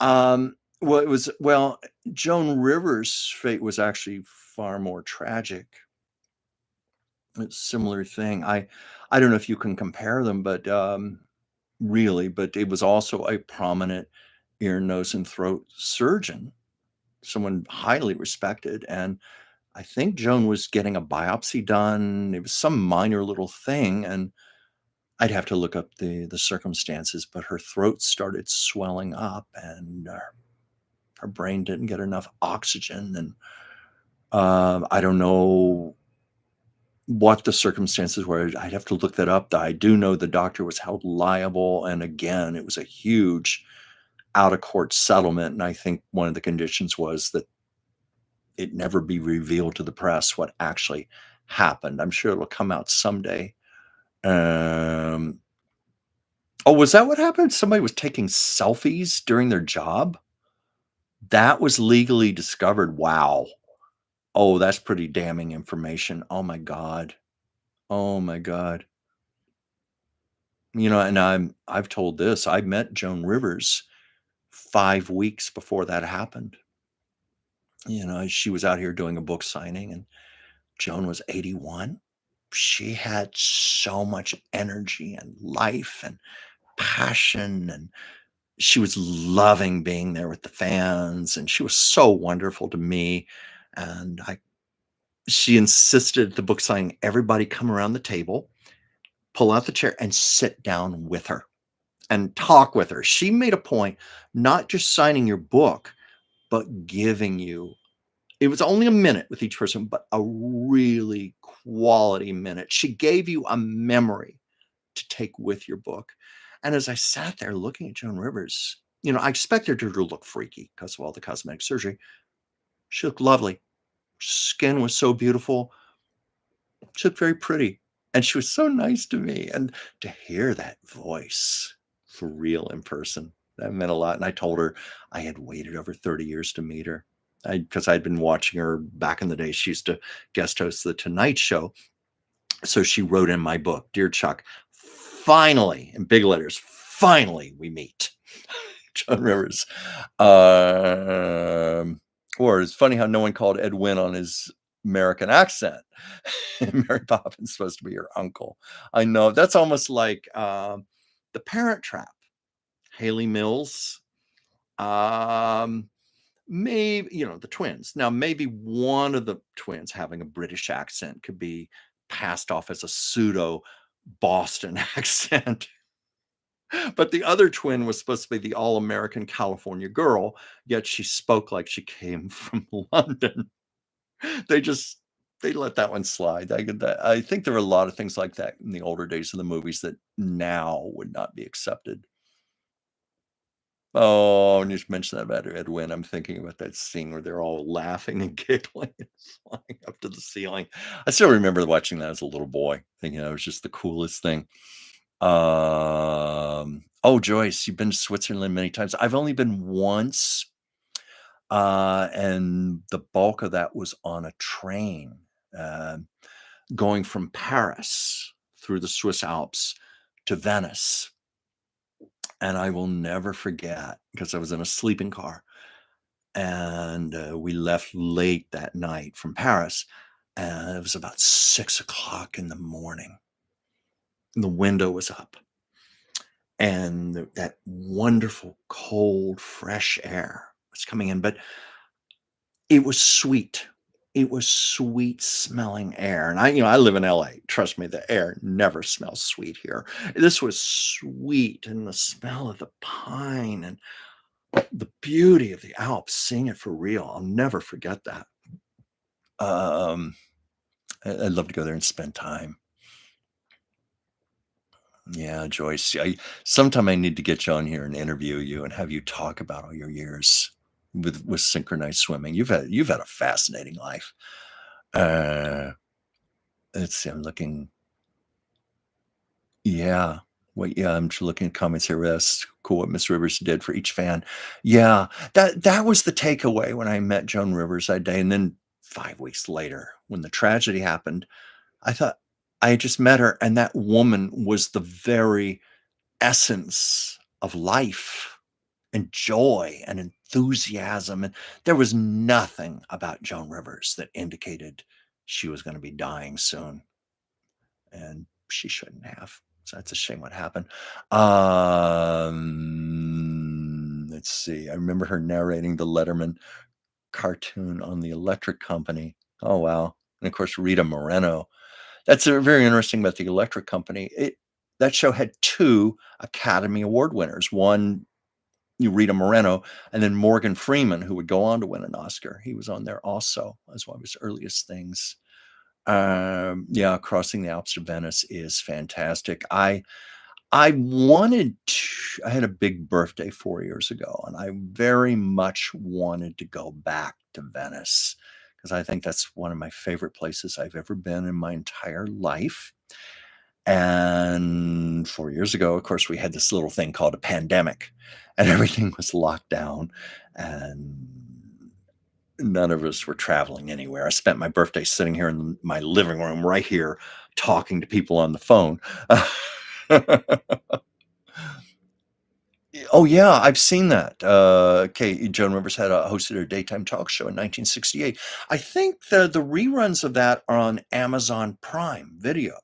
Well, Joan Rivers' fate was actually far more tragic. It's a similar thing. I don't know if you can compare them, but really, but it was also a prominent ear, nose, and throat surgeon, someone highly respected. And I think Joan was getting a biopsy done. It was some minor little thing, and I'd have to look up the circumstances, but her throat started swelling up, and her brain didn't get enough oxygen. And I don't know what the circumstances were. I'd have to look that up. I do know the doctor was held liable, and again, it was a huge out of court settlement. And I think one of the conditions was that it never be revealed to the press what actually happened. I'm sure it'll come out someday. Um, oh, was that what happened? Somebody was taking selfies during their job? That was legally discovered. Wow. Oh, that's pretty damning information. Oh my God. Oh my God. And I've told this. I met Joan Rivers 5 weeks before that happened. She was out here doing a book signing, and Joan was 81. She had so much energy and life and passion, and she was loving being there with the fans, and she was so wonderful to me. And she insisted at the book signing, everybody come around the table, pull out the chair, and sit down with her and talk with her. She made a point not just signing your book, but giving you, it was only a minute with each person, but a really quality minute. She gave you a memory to take with your book. And as I sat there looking at Joan Rivers, I expected her to look freaky because of all the cosmetic surgery. She looked lovely. Skin was so beautiful. She looked very pretty. And she was so nice to me. And to hear that voice for real in person, that meant a lot. And I told her I had waited over 30 years to meet her. Because I'd been watching her back in the day. She used to guest host the Tonight Show. So she wrote in my book, "Dear Chuck, finally," in big letters, "finally we meet." Joan Rivers. Um, or it's funny how no one called Ed Wynn on his American accent. Mary Poppins supposed to be your uncle. I know that's almost like The Parent Trap. Haley Mills. Um, maybe the twins. Now, maybe one of the twins having a British accent could be passed off as a pseudo Boston accent. But the other twin was supposed to be the all-American California girl, yet she spoke like she came from London. They just they let that one slide. I think there were a lot of things like that in the older days of the movies that now would not be accepted. Oh, and you just mentioned that about Edwin. I'm thinking about that scene where they're all laughing and giggling and flying up to the ceiling. I still remember watching that as a little boy, thinking that was just the coolest thing. Oh, Joyce, you've been to Switzerland many times. I've only been once, and the bulk of that was on a train, uh, going from Paris through the Swiss Alps to Venice. And I will never forget because I was in a sleeping car, and we left late that night from Paris, and it was about 6 o'clock in the morning. And the window was up, and that wonderful, cold, fresh air was coming in, but it was sweet. It was sweet smelling air. And I live in LA. Trust me, the air never smells sweet here. This was sweet, and the smell of the pine and the beauty of the Alps, seeing it for real. I'll never forget that. Um, I'd love to go there and spend time. Yeah, Joyce. Sometime I need to get you on here and interview you and have you talk about all your years with synchronized swimming. You've had a fascinating life. Uh, let's see. I'm looking. Yeah. Wait, yeah, I'm just looking at comments here. That's cool what Miss Rivers did for each fan. Yeah, that was the takeaway when I met Joan Rivers that day. And then 5 weeks later, when the tragedy happened, I thought I had just met her, and that woman was the very essence of life and joy and enthusiasm. And there was nothing about Joan Rivers that indicated she was going to be dying soon. And she shouldn't have. So that's a shame what happened. Let's see. I remember her narrating the Letterman cartoon on the Electric Company. Oh wow! And of course, Rita Moreno. That's very interesting about the Electric Company. That show had two Academy Award winners. One, Rita Moreno, and then Morgan Freeman, who would go on to win an Oscar. He was on there also as one of his earliest things. Yeah, Crossing the Alps to Venice is fantastic. I wanted to, I had a big birthday 4 years ago, and I very much wanted to go back to Venice because I think that's one of my favorite places I've ever been in my entire life. And 4 years ago, of course, we had this little thing called a pandemic, and everything was locked down, and none of us were traveling anywhere. I spent my birthday sitting here in my living room right here talking to people on the phone. Oh yeah, I've seen that. Okay, Joan Rivers had hosted her daytime talk show in 1968. I think the reruns of that are on Amazon Prime Video,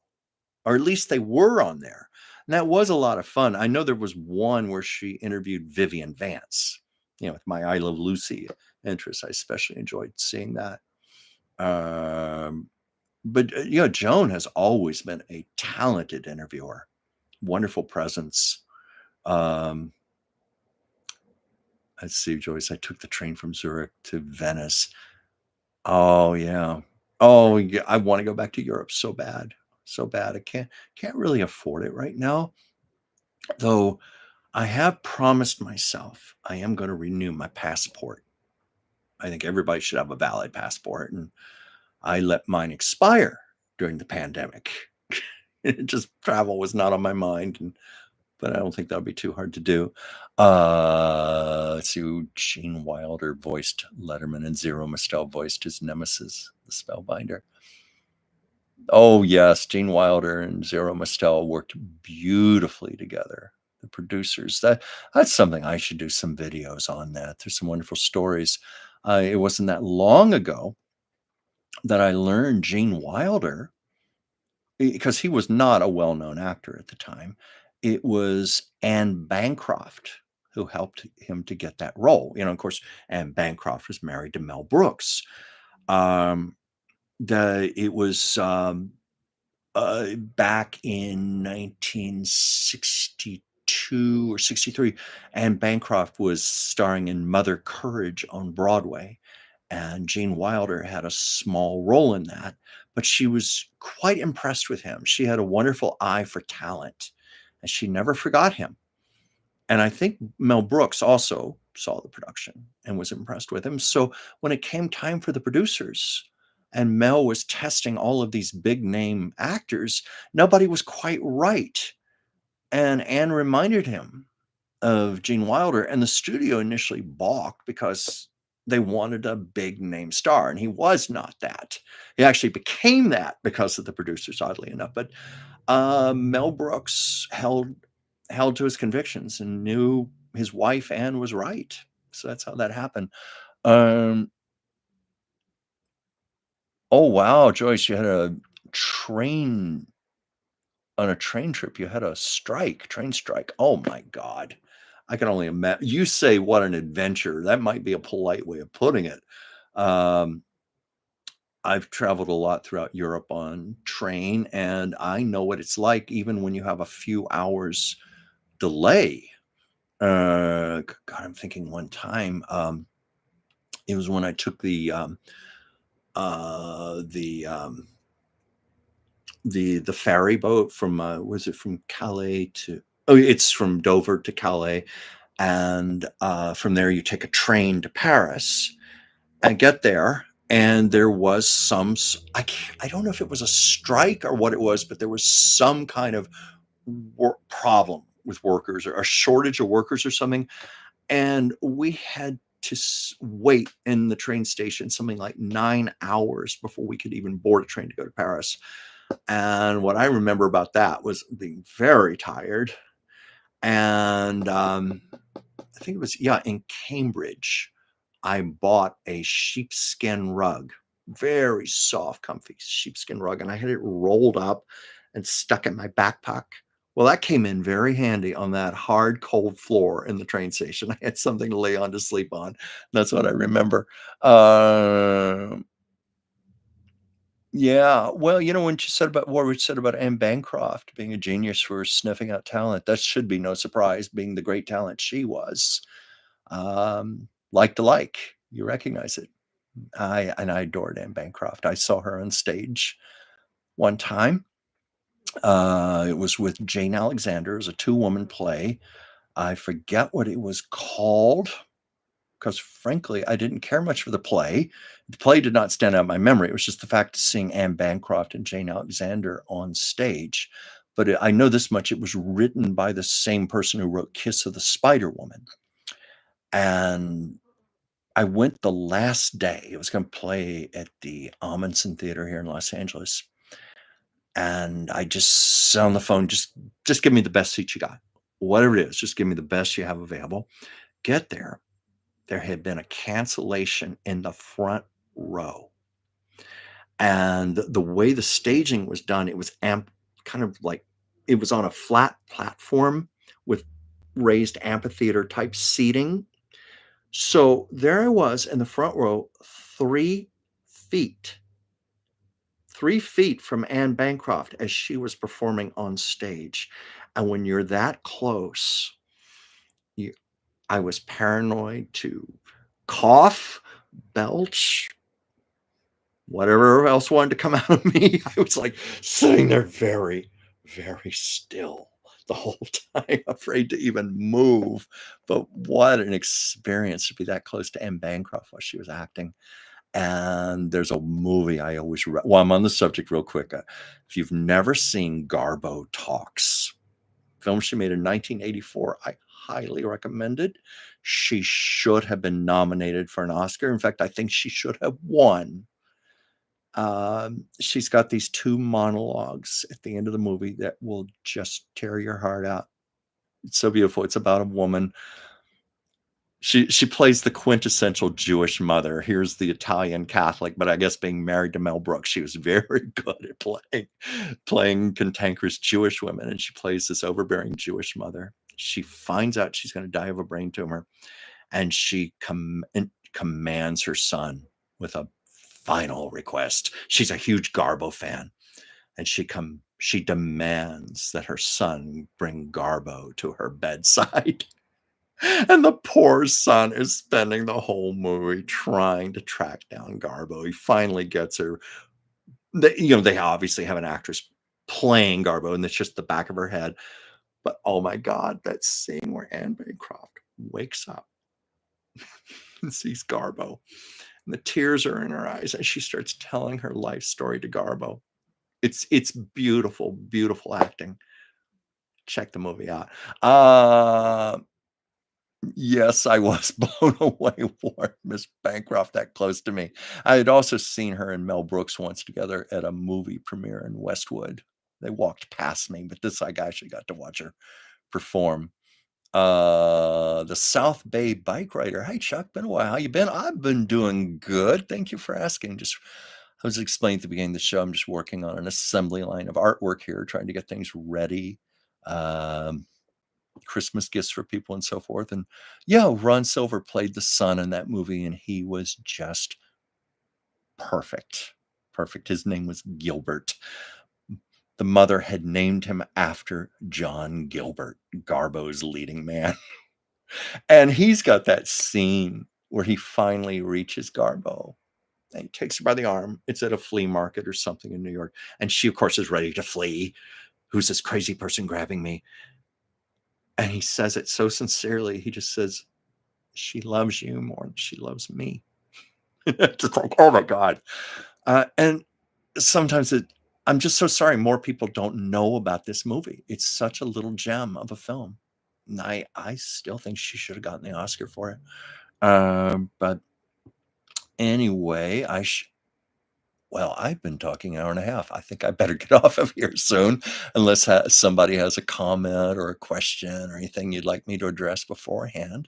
or at least they were on there. And that was a lot of fun. I know there was one where she interviewed Vivian Vance, with my I Love Lucy interest. I especially enjoyed seeing that. But Joan has always been a talented interviewer, wonderful presence. Um, let's see, Joyce. I took the train from Zurich to Venice. Oh yeah. Oh yeah. I want to go back to Europe so bad, so bad. I can't really afford it right now, though. I have promised myself I am going to renew my passport. I think everybody should have a valid passport, and I let mine expire during the pandemic. It just travel was not on my mind, and but I don't think that'd be too hard to do. Let's see who Gene Wilder voiced Letterman and Zero Mostel voiced his nemesis, the Spellbinder. Oh, yes, Gene Wilder and Zero Mostel worked beautifully together. The producers, that's something I should do some videos on that. There's some wonderful stories. It wasn't that long ago that I learned Gene Wilder, because he was not a well-known actor at the time. It was Anne Bancroft who helped him to get that role. Of course, Anne Bancroft was married to Mel Brooks. Um, it was back in 1962 or 63, and Bancroft was starring in Mother Courage on Broadway. And Gene Wilder had a small role in that, but she was quite impressed with him. She had a wonderful eye for talent, and she never forgot him. And I think Mel Brooks also saw the production and was impressed with him. So when it came time for the producers, and Mel was testing all of these big name actors, nobody was quite right. And Anne reminded him of Gene Wilder, and the studio initially balked because they wanted a big name star, and he was not that. He actually became that because of the producers, oddly enough. But Mel Brooks held to his convictions and knew his wife Anne was right. So that's how that happened. Um, oh wow, Joyce, you had a train on a train trip. You had a train strike. Oh my God. I can only imagine. You say what an adventure. That might be a polite way of putting it. Um, I've traveled a lot throughout Europe on train, and I know what it's like, even when you have a few hours delay. God, I'm thinking one time, it was when I took uh, the, um, the ferry boat from, was it from Calais to, oh, it's from Dover to Calais. And from there, you take a train to Paris and get there. And there was I don't know if it was a strike or what it was, but there was some kind of problem with workers, or a shortage of workers or something. And we had to wait in the train station something like 9 hours before we could even board a train to go to Paris. And what I remember about that was being very tired. And I think it was, yeah, in Cambridge, I bought a sheepskin rug, very soft, comfy sheepskin rug, and I had it rolled up and stuck in my backpack. Well, that came in very handy on that hard, cold floor in the train station. I had something to lay on to sleep on. That's what I remember. Um, yeah, well, when you said about what we said about Anne Bancroft being a genius for sniffing out talent, that should be no surprise, being the great talent she was. Like to like, you recognize it. I adored Anne Bancroft. I saw her on stage one time. It was with Jane Alexander. It was a two-woman play. I forget what it was called, because frankly, I didn't care much for the play. The play did not stand out in my memory. It was just the fact of seeing Anne Bancroft and Jane Alexander on stage. But I know this much: it was written by the same person who wrote Kiss of the Spider Woman. And I went the last day. It was going to play at the Amundsen Theater here in Los Angeles. And I just said on the phone, just give me the best seat you got. Whatever it is, just give me the best you have available. Get there. There had been a cancellation in the front row. And the way the staging was done, it was kind of like it was on a flat platform with raised amphitheater type seating. So there I was in the front row, 3 feet, 3 feet from Anne Bancroft as she was performing on stage. And when you're that close, you, I was paranoid to cough, belch, whatever else wanted to come out of me. I was like sitting there very, very still the whole time, afraid to even move. But what an experience to be that close to Anne Bancroft while she was acting. And there's a movie I always well, I'm on the subject real quick. If you've never seen Garbo Talks, film she made in 1984. I highly recommend it. She should have been nominated for an Oscar. In fact, I think she should have won. She's got these two monologues at the end of the movie that will just tear your heart out. It's so beautiful. It's about a woman. She plays the quintessential Jewish mother. Here's the Italian Catholic, but I guess being married to Mel Brooks, she was very good at playing cantankerous Jewish women, and she plays this overbearing Jewish mother. She finds out she's going to die of a brain tumor, and she commands her son with a final request. She's a huge Garbo fan, and she demands that her son bring Garbo to her bedside. And the poor son is spending the whole movie trying to track down Garbo. He finally gets her. They obviously have an actress playing Garbo, and it's just the back of her head. But oh my God, that scene where Anne Bancroft wakes up and sees Garbo, and the tears are in her eyes, and she starts telling her life story to Garbo. It's beautiful, beautiful acting. Check the movie out. Yes, I was blown away for Miss Bancroft that close to me. I had also seen her and Mel Brooks once together at a movie premiere in Westwood. They walked past me, but I actually got to watch her perform. The South Bay bike rider. Hi, Chuck. Been a while. How you been? I've been doing good. Thank you for asking. I was explaining at the beginning of the show, I'm just working on an assembly line of artwork here, trying to get things ready. Christmas gifts for people and so forth. And yeah, Ron Silver played the son in that movie, and he was just perfect. Perfect. His name was Gilbert. The mother had named him after John Gilbert, Garbo's leading man. And he's got that scene where he finally reaches Garbo, and he takes her by the arm. It's at a flea market or something in New York. And she, of course, is ready to flee. Who's this crazy person grabbing me? And he says it so sincerely. He just says, she loves you more than she loves me. Just like, oh my God. And sometimes I'm just so sorry more people don't know about this movie. It's such a little gem of a film. And I still think she should have gotten the Oscar for it. But anyway, well, I've been talking an hour and a half. I think I better get off of here soon, unless somebody has a comment or a question or anything you'd like me to address beforehand.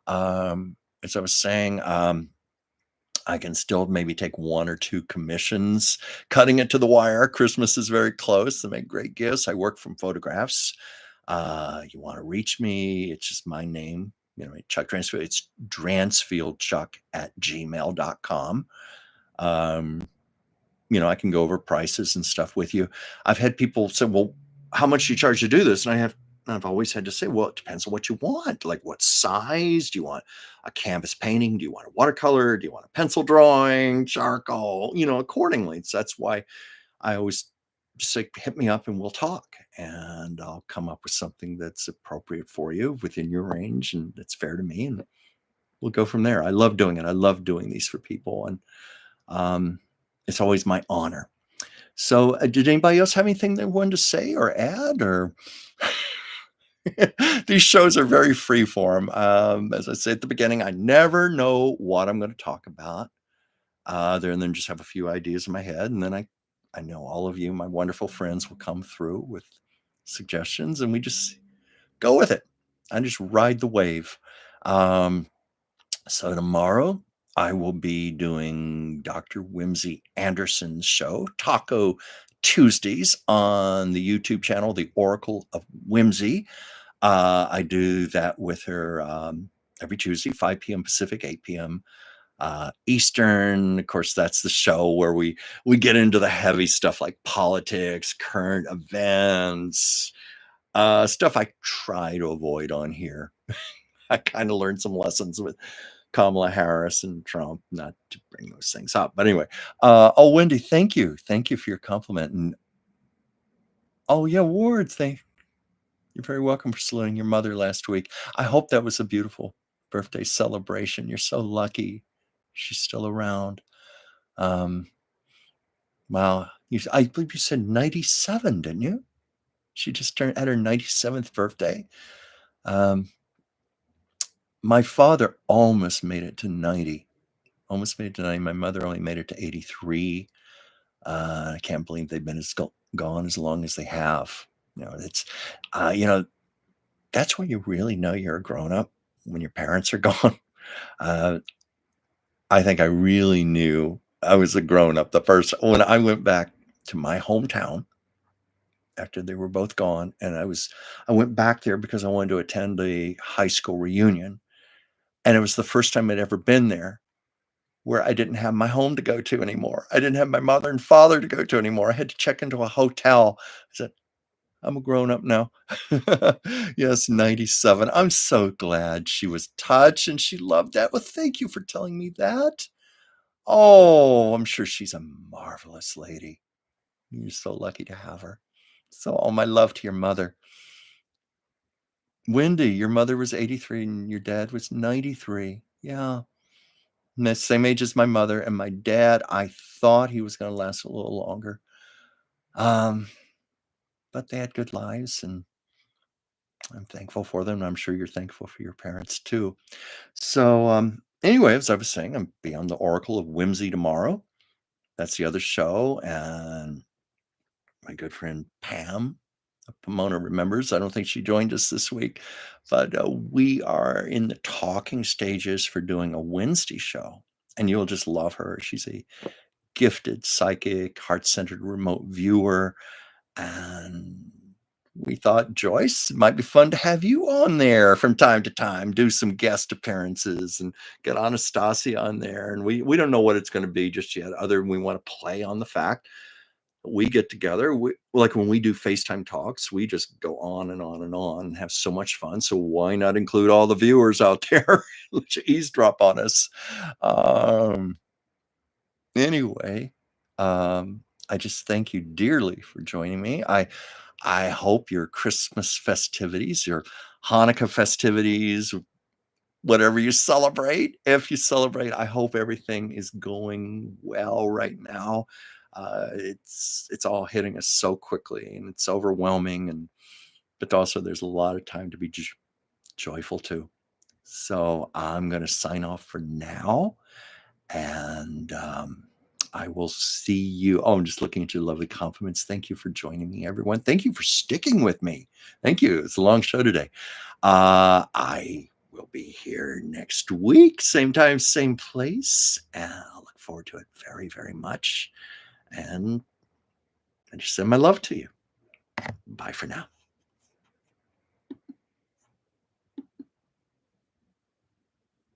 As I was saying, I can still maybe take one or two commissions, cutting it to the wire. Christmas is very close. They make great gifts. I work from photographs. You want to reach me, it's just my name, Chuck Dransfield. It's dransfieldchuck@gmail.com. I can go over prices and stuff with you. I've had people say, well, how much do you charge to do this? And I've always had to say, well, it depends on what you want. Like, what size? Do you want a canvas painting? Do you want a watercolor? Do you want a pencil drawing, charcoal? Accordingly. So that's why I always just say, hit me up and we'll talk. And I'll come up with something that's appropriate for you within your range and that's fair to me. And we'll go from there. I love doing it. I love doing these for people. And it's always my honor. So did anybody else have anything they wanted to say or add? Or these shows are very free form. As I said at the beginning, I never know what I'm going to talk about other than just have a few ideas in my head. And then I know all of you, my wonderful friends, will come through with suggestions and we just go with it. I just ride the wave. So tomorrow I will be doing Dr. Whimsy Anderson's show, Taco Tuesdays, on the YouTube channel, The Oracle of Whimsy. I do that with her every Tuesday, 5 p.m. Pacific, 8 p.m. Eastern. Of course, that's the show where we get into the heavy stuff like politics, current events, stuff I try to avoid on here. I kind of learned some lessons with Kamala Harris and Trump, not to bring those things up. But anyway, Wendy, thank you. Thank you for your compliment. And yeah, Ward, you're very welcome for saluting your mother last week. I hope that was a beautiful birthday celebration. You're so lucky she's still around. Wow. I believe you said 97, didn't you? She just turned had her 97th birthday. Um, my father almost made it to 90. Almost made it to 90. My mother only made it to 83. I can't believe they've been gone as long as they have. It's, you know, that's when you really know you're a grown up when your parents are gone. Uh, I think I really knew I was a grown up the first when I went back to my hometown after they were both gone, and I went back there because I wanted to attend a high school reunion, and it was the first time I'd ever been there where I didn't have my home to go to anymore. I didn't have my mother and father to go to anymore. I had to check into a hotel. I said, I'm a grown up now. Yes, 97. I'm so glad she was touched and she loved that. Well, thank you for telling me that. Oh, I'm sure she's a marvelous lady. You're so lucky to have her. So, all my love to your mother. Wendy, your mother was 83 and your dad was 93. Yeah. And the same age as my mother. And my dad, I thought he was going to last a little longer. Um, but they had good lives and I'm thankful for them. I'm sure you're thankful for your parents too. So, anyway, as I was saying, I'm beyond the Oracle of Whimsy tomorrow. That's the other show. And my good friend Pam, Pomona remembers. I don't think she joined us this week, but we are in the talking stages for doing a Wednesday show. And you'll just love her. She's a gifted psychic, heart centered remote viewer. And we thought, Joyce, it might be fun to have you on there from time to time, do some guest appearances and get Anastasia on there. And we don't know what it's going to be just yet, other than we want to play on the fact we get together. Like when we do FaceTime talks, we just go on and on and on and have so much fun. So why not include all the viewers out there to eavesdrop on us? Um, anyway, I just thank you dearly for joining me. I hope your Christmas festivities, your Hanukkah festivities, whatever you celebrate, if you celebrate, I hope everything is going well right now. It's all hitting us so quickly and it's overwhelming, and but also there's a lot of time to be joyful too. So I'm going to sign off for now, and I will see you. Oh, I'm just looking at your lovely compliments. Thank you for joining me, everyone. Thank you for sticking with me. Thank you. It's a long show today. I will be here next week, same time, same place. And I look forward to it very, very much. And I just send my love to you. Bye for now.